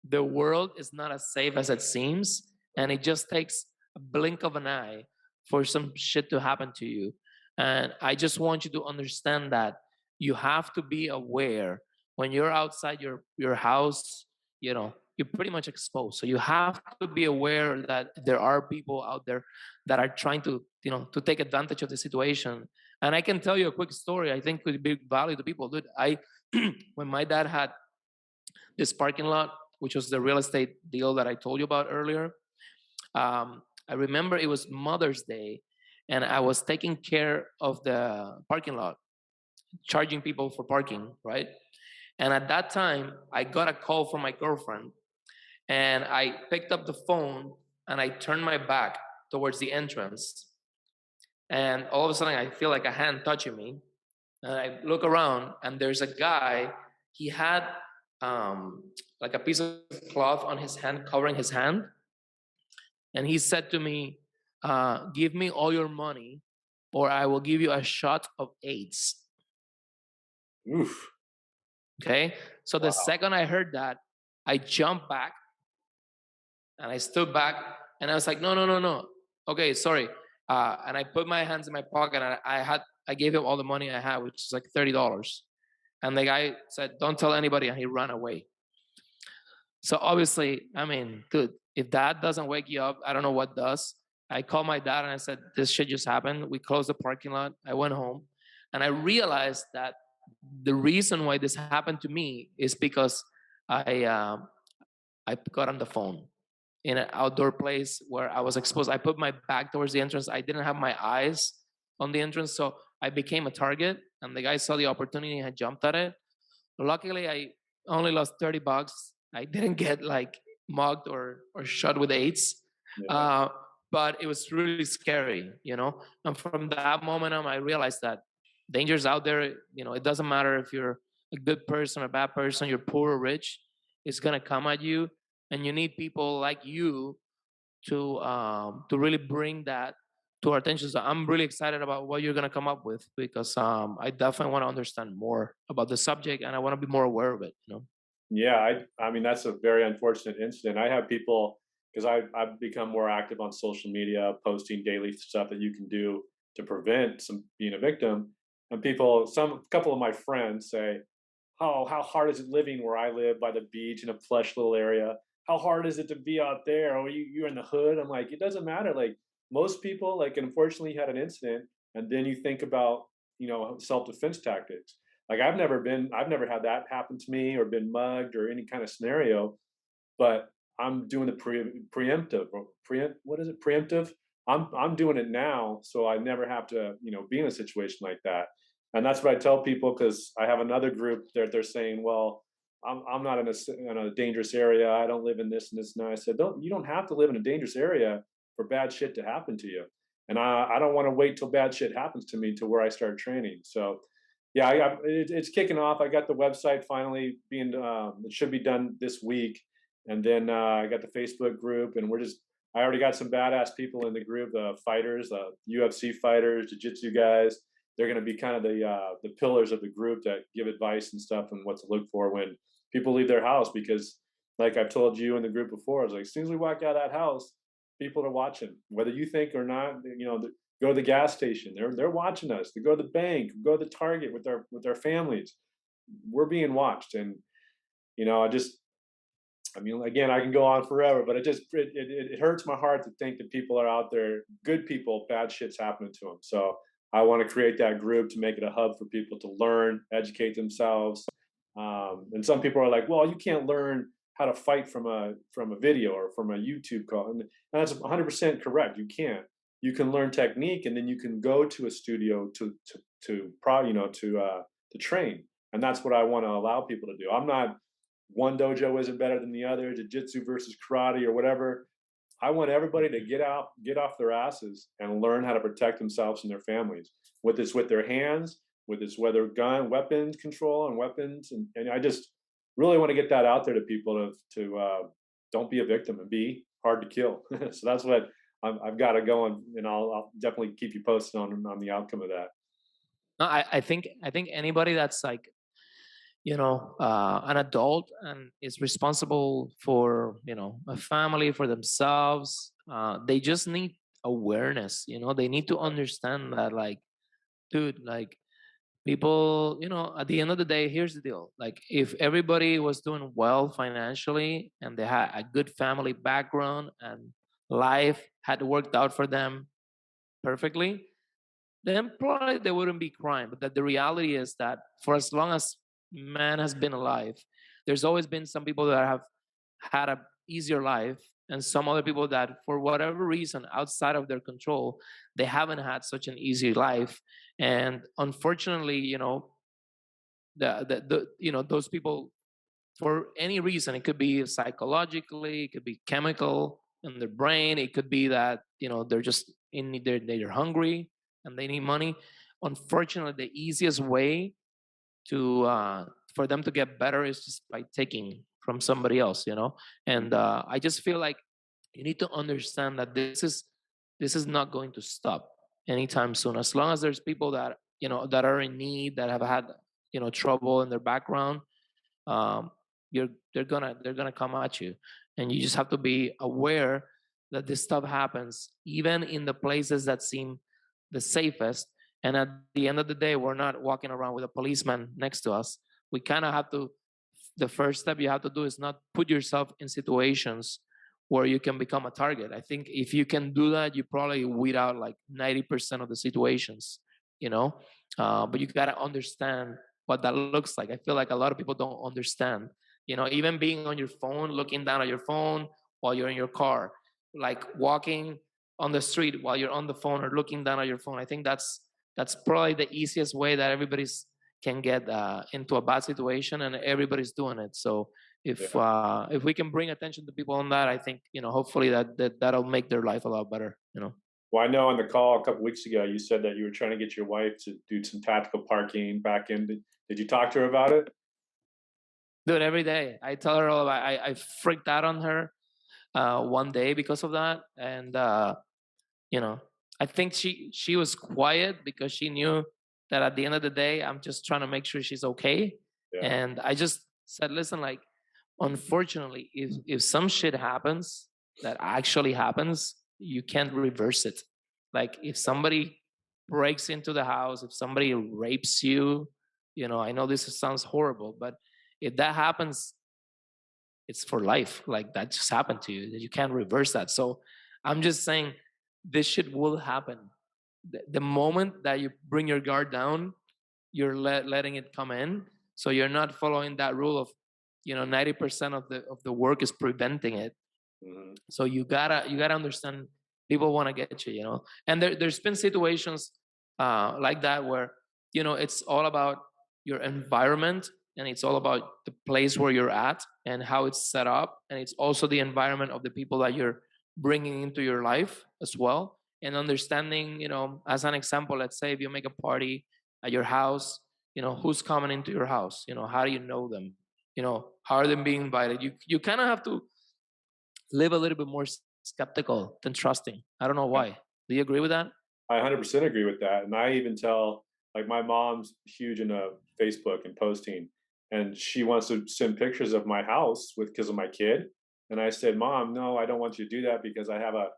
the world is not as safe as it seems, and it just takes a blink of an eye for some shit to happen to you. And I just want you to understand that you have to be aware when you're outside your house, you're pretty much exposed. So you have to be aware that there are people out there that are trying to take advantage of the situation. And I can tell you a quick story I think could be value to people. Dude, I when my dad had this parking lot, which was the real estate deal that I told you about earlier. I remember it was Mother's Day, and I was taking care of the parking lot, charging people for parking, right? And at that time, I got a call from my girlfriend, and I picked up the phone and I turned my back towards the entrance. And all of a sudden, I feel like a hand touching me. And I look around, and there's a guy. He had like a piece of cloth on his hand, covering his hand. And he said to me, "Give me all your money, or I will give you a shot of AIDS." Oof. Okay. So the Wow. second I heard that, I jumped back and I stood back and I was like, "No, no, no, no. Okay, sorry." And I put my hands in my pocket and I gave him all the money I had, which is like $30. And the guy said, "Don't tell anybody," and he ran away. So obviously, I mean, dude, if that doesn't wake you up, I don't know what does. I called my dad and I said, "This shit just happened." We closed the parking lot. I went home and I realized that the reason why this happened to me is because I I got on the phone in an outdoor place where I was exposed. I put my back towards the entrance. I didn't have my eyes on the entrance, so I became a target. And the guy saw the opportunity and jumped at it. Luckily, I only lost $30. I didn't get like mugged or shot with AIDS, Yeah. uh, but it was really scary, you know. And from that moment on, I realized that dangers out there. You know, it doesn't matter if you're a good person or a bad person, you're poor or rich. It's gonna come at you, and you need people like you to really bring that to our attention. So I'm really excited about what you're gonna come up with because I definitely want to understand more about the subject and I want to be more aware of it. You know. Yeah, I mean, that's a very unfortunate incident. I have people, because I've become more active on social media, posting daily stuff that you can do to prevent some being a victim. And people, some couple of my friends say, "Oh, how hard is it living where I live by the beach in a plush little area? How hard is it to be out there? Oh, you're in the hood." I'm like, it doesn't matter. Like most people, like unfortunately had an incident, and then you think about, self defense tactics. Like I've never had that happen to me or been mugged or any kind of scenario, but I'm doing the preemptive or what is it? Preemptive. I'm doing it now, so I never have to, be in a situation like that. And that's what I tell people because I have another group that they're saying, well, I'm not in a dangerous area. I don't live in this and this. And I said, you don't have to live in a dangerous area for bad shit to happen to you. And I don't want to wait till bad shit happens to me to where I start training. So yeah, it's kicking off. I got the website finally being, it should be done this week. And then I got the Facebook group, and I already got some badass people in the group, the fighters, UFC fighters, jiu-jitsu guys. They're going to be kind of the pillars of the group that give advice and stuff and what to look for when people leave their house. Because, like I've told you in the group before, I was like, as soon as we walk out of that house, people are watching, whether you think or not. Go to the gas station. They're watching us. They go to the bank, go to the Target with their families. We're being watched, and I mean, again, I can go on forever, but it hurts my heart to think that people are out there, good people, bad shit's happening to them. So I want to create that group to make it a hub for people to learn, educate themselves. And some people are like, "Well, you can't learn how to fight from a video or from a YouTube call," and that's 100% correct. You can't. You can learn technique, and then you can go to a studio to train, and that's what I want to allow people to do. I'm not one dojo isn't better than the other, jiu-jitsu versus karate or whatever. I want everybody to get off their asses and learn how to protect themselves and their families, with their hands, with this whether weapons control and weapons. And I just really want to get that out there to people to don't be a victim and be hard to kill. So that's what I've got to go on, and I'll definitely keep you posted on the outcome of that. No, I think anybody that's like an adult and is responsible for a family for themselves, they just need awareness. They need to understand that, like, dude, like, people, at the end of the day, here's the deal. Like, if everybody was doing well financially and they had a good family background and life had worked out for them perfectly, then probably there wouldn't be crime. But that the reality is that for as long as man has been alive, there's always been some people that have had a easier life and some other people that for whatever reason outside of their control, they haven't had such an easy life. And unfortunately, those people, for any reason, it could be psychologically, it could be chemical in their brain, it could be that they're just they're hungry and they need money. Unfortunately, the easiest way to for them to get better is just by taking from somebody else. And I just feel like you need to understand that this is not going to stop anytime soon, as long as there's people that that are in need, that have had trouble in their background. um, they're gonna come at you, and you just have to be aware that this stuff happens even in the places that seem the safest. And at the end of the day, we're not walking around with a policeman next to us. We kind of have to, the first step you have to do is not put yourself in situations where you can become a target. I think if you can do that, you probably weed out like 90% of the situations, you know? But you got to understand what that looks like. I feel like a lot of people don't understand, even being on your phone, looking down at your phone while you're in your car, like walking on the street while you're on the phone or looking down at your phone. I think that's probably the easiest way that everybody's can get into a bad situation, and everybody's doing it. So Yeah. if we can bring attention to people on that, I think hopefully that'll make their life a lot better. Well, I know on the call a couple weeks ago, you said that you were trying to get your wife to do some tactical parking back in. Did you talk to her about it? Do it every day. I tell her all about. I freaked out on her one day because of that, and you know I think she was quiet because she knew that at the end of the day I'm just trying to make sure she's okay. Yeah. And I just said, listen, like, unfortunately, if some shit happens that actually happens, you can't reverse it. Like if somebody breaks into the house, if somebody rapes you, I know this sounds horrible, but if that happens, it's for life. Like that just happened to you. You can't reverse that. So I'm just saying this shit will happen. The moment that you bring your guard down, you're letting it come in. So you're not following that rule of 90% of the work is preventing it. Hmm. So you gotta understand people want to get you, and there's been situations like that where it's all about your environment, and it's all about the place where you're at and how it's set up, and it's also the environment of the people that you're bringing into your life as well. And understanding, as an example, let's say if you make a party at your house, who's coming into your house, how do you know them, how are they being invited? You kind of have to live a little bit more skeptical than trusting. I don't know why. Do you agree with that? I 100% agree with that. And I even tell, like, my mom's huge into Facebook and posting, and she wants to send pictures of my house with because of my kid. And I said, Mom, no, I don't want you to do that because I have a,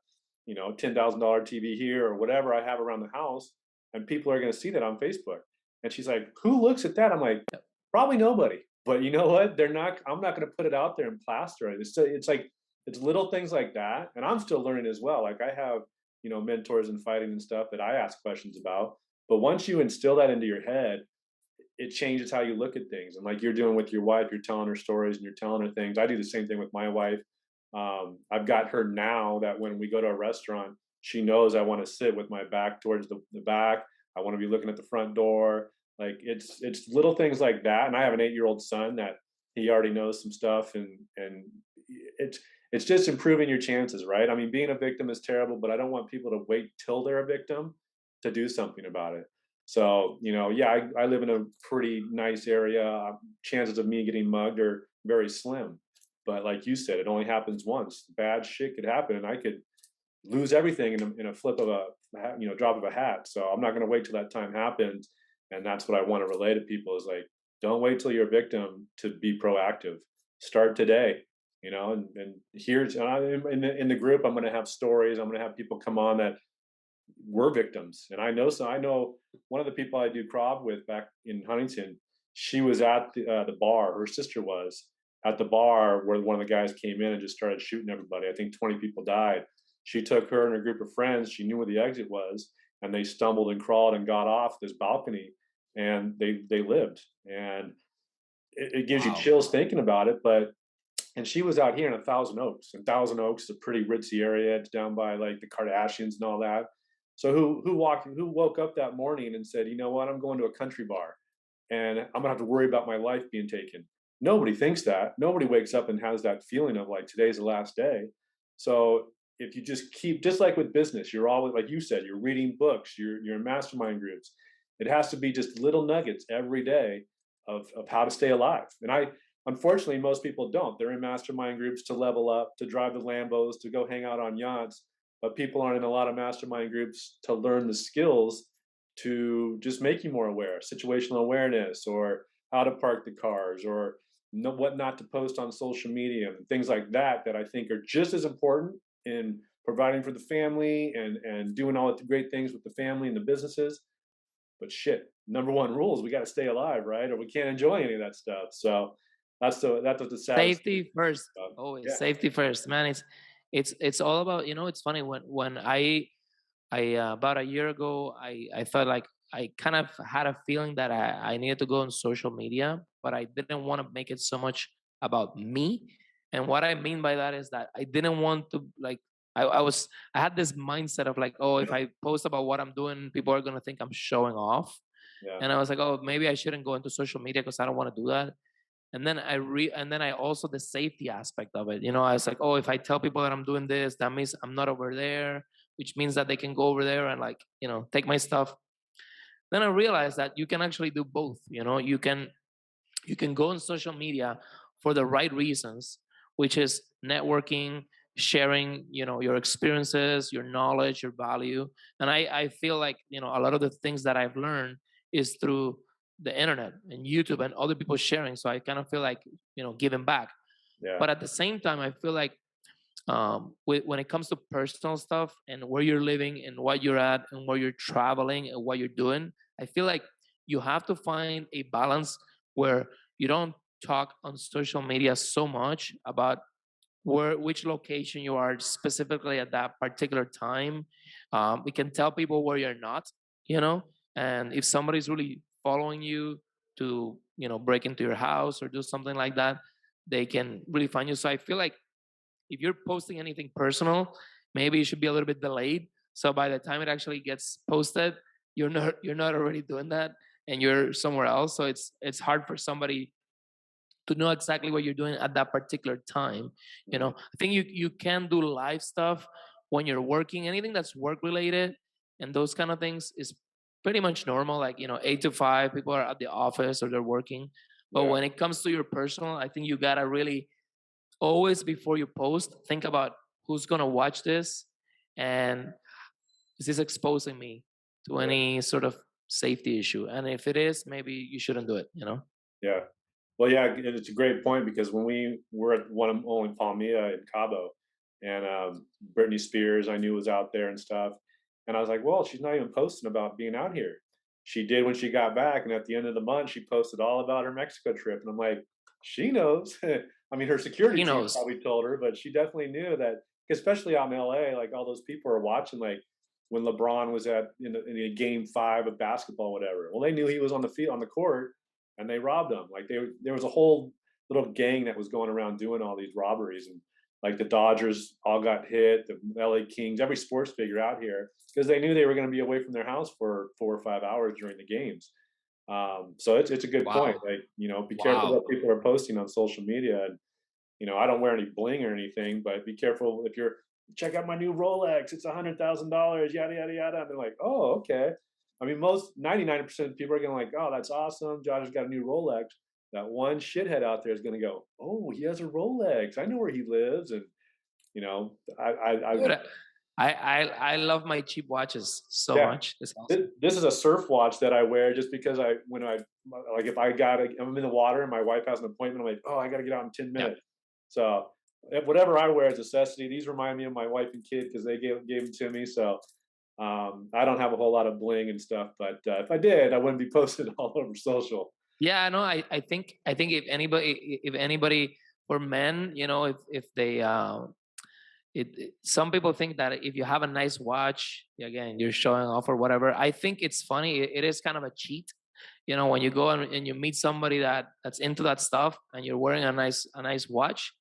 $10,000 TV here or whatever I have around the house, and people are going to see that on Facebook. And she's like, Who looks at that? I'm like, probably nobody. But you know what? They're not. I'm not going to put it out there and plaster it. It's like it's little things like that, and I'm still learning as well. Like I have mentors in fighting and stuff that I ask questions about. But once you instill that into your head, it changes how you look at things. And like you're doing with your wife, you're telling her stories and you're telling her things. I do the same thing with my wife. I've got her now that when we go to a restaurant, she knows I want to sit with my back towards the back. I want to be looking at the front door. Like it's little things like that. And I have an 8-year-old son that he already knows some stuff, and it's it's just improving your chances, right? I mean, being a victim is terrible, but I don't want people to wait till they're a victim to do something about it. So, yeah, I live in a pretty nice area. Chances of me getting mugged are very slim. But like you said, it only happens once. Bad shit could happen, and I could lose everything in a flip of drop of a hat. So I'm not going to wait till that time happens. And that's what I want to relay to people is like, don't wait till you're a victim to be proactive. Start today, and here's in the group, I'm going to have stories. I'm going to have people come on that were victims. And I know one of the people I do Krav with back in Huntington, she was at the bar. Her sister was at the bar where one of the guys came in and just started shooting everybody. I think 20 people died. She took her and a group of friends. She knew where the exit was, and they stumbled and crawled and got off this balcony, and they lived. And it gives you Wow. chills thinking about it. But and she was out here in Thousand Oaks, and Thousand Oaks is a pretty ritzy area. It's down by like the Kardashians and all that. So who woke up that morning and said, you know what, I'm going to a country bar, and I'm gonna have to worry about my life being taken. Nobody thinks that. Nobody wakes up and has that feeling of like today's the last day. So if you just keep, just like with business, you're always, like you said, you're reading books, you're in mastermind groups. It has to be just little nuggets every day of how to stay alive. And unfortunately, most people don't. They're in mastermind groups to level up, to drive the Lambos, to go hang out on yachts. But people aren't in a lot of mastermind groups to learn the skills to just make you more aware, situational awareness, or how to park the cars, or what not to post on social media, and things like that, that I think are just as important in providing for the family and doing all the great things with the family and the businesses. but shit, number one rule is we got to stay alive, right? Or we can't enjoy any of that stuff. So that's what the saddest thing Safety first, about. always Yeah, safety first, man. It's all about, it's funny when I about a year ago, I felt like I kind of had a feeling that I needed to go on social media, but I didn't want to make it so much about me. And what I mean by that is that I didn't want to like I had this mindset of like, oh, if I post about what I'm doing, people are gonna think I'm showing off. yeah, And I was like, oh, maybe I shouldn't go into social media because I don't want to do that. And then I also the safety aspect of it. I was like, oh, if I tell people that I'm doing this, that means I'm not over there, which means that they can go over there and like, take my stuff. Then I realized that you can actually do both. You can go on social media for the right reasons, which is networking, sharing, your experiences, your knowledge, your value. And I feel like, a lot of the things that I've learned is through the internet and YouTube and other people sharing. So I kind of feel like, giving back. yeah, But at the same time, I feel like when it comes to personal stuff and where you're living and what you're at and where you're traveling and what you're doing, I feel like you have to find a balance where you don't talk on social media so much about which location you are specifically at that particular time. We can tell people where you're not, you know, and if somebody's really following you to, break into your house or do something like that, they can really find you. So I feel like if you're posting anything personal, maybe it should be a little bit delayed. So by the time it actually gets posted, you're not already doing that and you're somewhere else. So it's hard for somebody to know exactly what you're doing at that particular time. mhm, I think you can do live stuff when you're working. Anything that's work related and those kind of things is pretty much normal. Like 8 to 5, people are at the office or they're working. But yeah, when it comes to your personal, I think you gotta really always before you post think about who's gonna watch this and is this exposing me to yeah, any sort of safety issue, and if it is, maybe you shouldn't do it. yeah. Well, yeah, it's a great point because when we were at one of only Palmilla in Cabo, and Britney Spears, I knew was out there and stuff, and I was like, well, she's not even posting about being out here. She did when she got back, and at the end of the month, she posted all about her Mexico trip, and I'm like, she knows. I mean, her security He team knows. probably told her, but she definitely knew that, especially out in LA, like all those people are watching, like when LeBron was in a game 5 of basketball, whatever. Well, they knew he was on the field on the court, and they robbed him. Like there was a whole little gang that was going around doing all these robberies, and like the Dodgers all got hit, the LA Kings, every sports figure out here because they knew they were going to be away from their house for 4 or 5 hours during the games. So it's a good point. Wow. Like be careful what Wow. people are posting on social media. And I don't wear any bling or anything, but be careful if you're check out my new Rolex. It's $100,000. Yada yada yada. And they're like, oh, okay. I mean, most 99% of people are gonna like, oh, that's awesome. Josh has got a new Rolex. That one shithead out there is gonna go, oh, he has a Rolex. I know where he lives, and you know, I Dude, I love my cheap watches so yeah. much. It's awesome. This is a surf watch that I wear just because like if I'm in the water and my wife has an appointment, I'm like, oh, I got to get out in 10 Yeah. minutes. So whatever I wear is a necessity. These remind me of my wife and kid because they gave them to me. So I don't have a whole lot of bling and stuff, but if I did, I wouldn't be posted all over social. Yeah, no, I think if anybody for men, if they some people think that if you have a nice watch, again, you're showing off or whatever. I think it's funny. It is kind of a cheat, when you go and you meet somebody that's into that stuff and you're wearing a nice watch.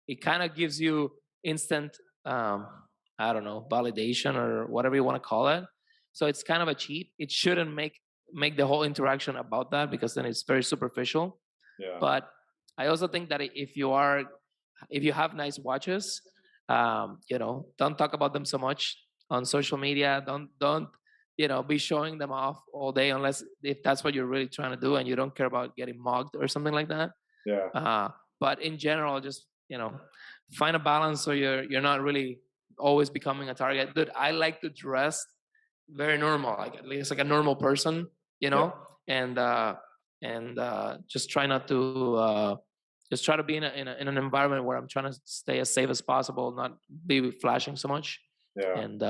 It kind of gives you instant, I don't know, validation or whatever you want to call it. So it's kind of a cheat. It shouldn't make the whole interaction about that because then it's very superficial. Yeah, But I also think that if you have nice watches, don't talk about them so much on social media. Don't be showing them off all day unless if that's what you're really trying to do and you don't care about getting mugged or something like that. yeah, uh, but in general, just find a balance so you're not really always becoming a target. Dude, I like to dress very normal, like at least like a normal person, you yeah, know, and just try not to just try to be in an environment where I'm trying to stay as safe as possible, not be flashing so much. yeah, And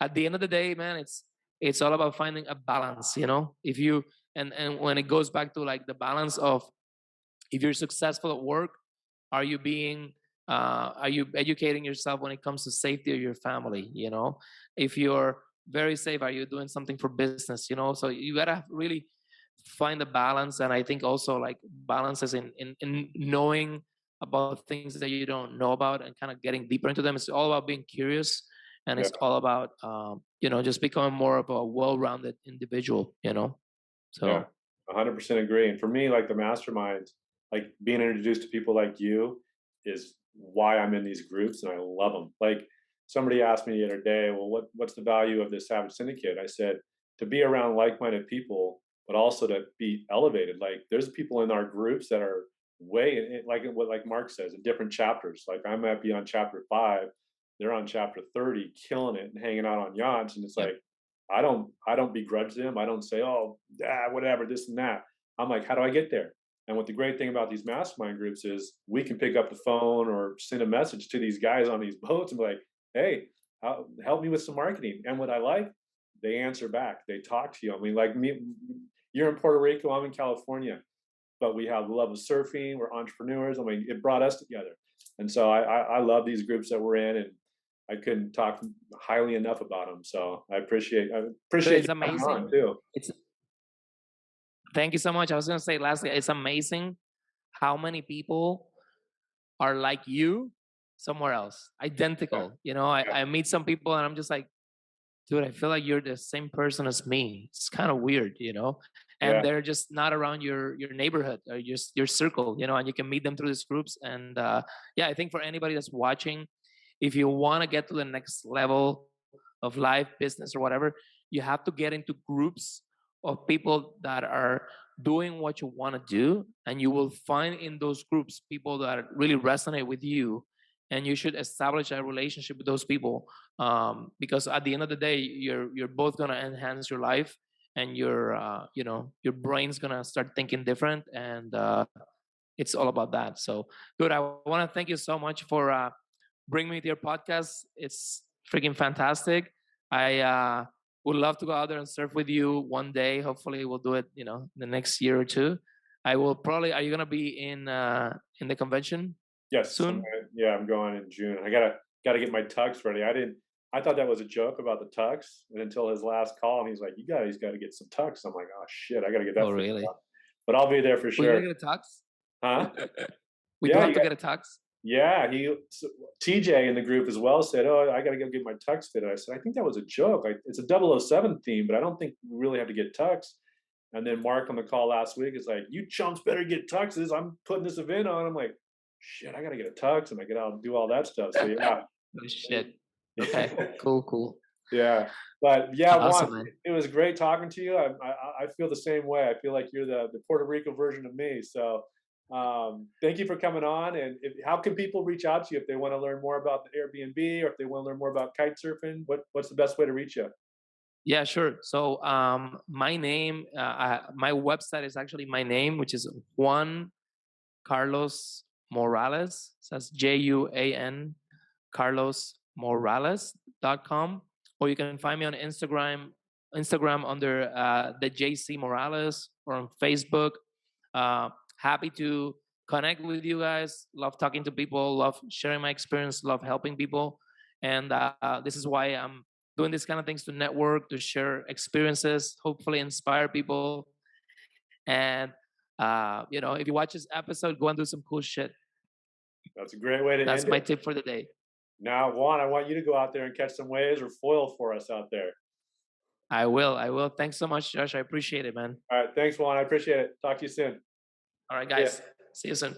at the end of the day, man, it's all about finding a balance, you know. If you and when it goes back to like the balance of, if you're successful at work, are you being are you educating yourself when it comes to safety of your family, you know? If you're very safe, are you doing something for business, you know? So you gotta really find the balance. And I think also like balances in knowing about things that you don't know about and kind of getting deeper into them. It's all about being curious, and Yeah, it's all about you know, just becoming more of a well-rounded individual, you know. yeah, So 100% agree. And for me, like the mastermind, like being introduced to people like you is why I'm in these groups and I love them. Like somebody asked me the other day, well, what's the value of this Savage Syndicate? I said, to be around like-minded people, but also to be elevated. Like there's people in our groups that are like what like Mark says, in different chapters. Like I might be on chapter 5, they're on chapter 30, killing it and hanging out on yachts. And it's yep. like, I don't begrudge them. I don't say, oh, yeah, whatever, this and that. I'm like, how do I get there? And what the great thing about these mastermind groups is we can pick up the phone or send a message to these guys on these boats and be like, hey, help me with some marketing. And what I like, they answer back. They talk to you. I mean, like me, you're in Puerto Rico, I'm in California, but we have the love of surfing. We're entrepreneurs. I mean, it brought us together. And so I love these groups that we're in, and I couldn't talk highly enough about them. So I But appreciate it's you coming on amazing. too. It's Thank you so much. I was gonna say lastly, it's amazing how many people are like you somewhere else, Yeah, identical. You know, yeah, I meet some people and I'm just like, dude, I feel like you're the same person as me. It's kind of weird, you know. And yeah, they're just not around your neighborhood or your circle, you know. And you can meet them through these groups. And yeah, I think for anybody that's watching, if you want to get to the next level of life, business, or whatever, you have to get into groups of people that are doing what you want to do. And you will find in those groups people that really resonate with you. And you should establish a relationship with those people, because at the end of the day, you're both gonna enhance your life, and your you know, your brain's gonna start thinking different, and it's all about that. So, good. I want to thank you so much for bring me to your podcast. It's freaking fantastic. I would love to go out there and surf with you one day. Hopefully, we'll do it, you know, the next year or two. I will probably. Are you gonna be in the convention yes. soon? Yeah, I'm going in June. I gotta get my tux ready. I thought that was a joke about the tux, and until his last call, and he's like, "You guys got to get some tux." I'm like, "Oh shit, I got to get that Oh, figured really? out." But I'll be there for We're sure. gonna get a tux. Huh? We do Yeah, have you to got. get a tux. Yeah, TJ in the group as well said, "Oh, I got to go get my tux fitted." I said, "I think that was a joke. It's a 007 theme, but I don't think we really have to get tux." And then Mark on the call last week is like, "You chumps better get tuxes. I'm putting this event on." I'm like, "Shit, I got to get a tux and I got to do all that stuff." So yeah, Oh, shit. Okay. Cool, cool. yeah. But yeah, Juan, Awesome, man. it was great talking to you. I feel the same way. I feel like you're the Puerto Rico version of me. So thank you for coming on. And how can people reach out to you if they want to learn more about the Airbnb or if they want to learn more about kite surfing? What's the best way to reach you? Yeah, sure. So, my name, my website is actually my name, which is Juan Carlos Morales. So that's Juan Carlos Morales.com. Or you can find me on Instagram under the JC Morales, or on Facebook. Happy to connect with you guys. Love talking to people, love sharing my experience, love helping people. And this is why I'm doing these kind of things, to network, to share experiences, hopefully inspire people. And you know, if you watch this episode, go and do some cool shit. That's a great way to That's end my it. tip for the day. Now, Juan, I want you to go out there and catch some waves or foil for us out there. I will. I will. Thanks so much, Josh. I appreciate it, man. All right. Thanks, Juan. I appreciate it. Talk to you soon. All right, See ya. guys. See you soon.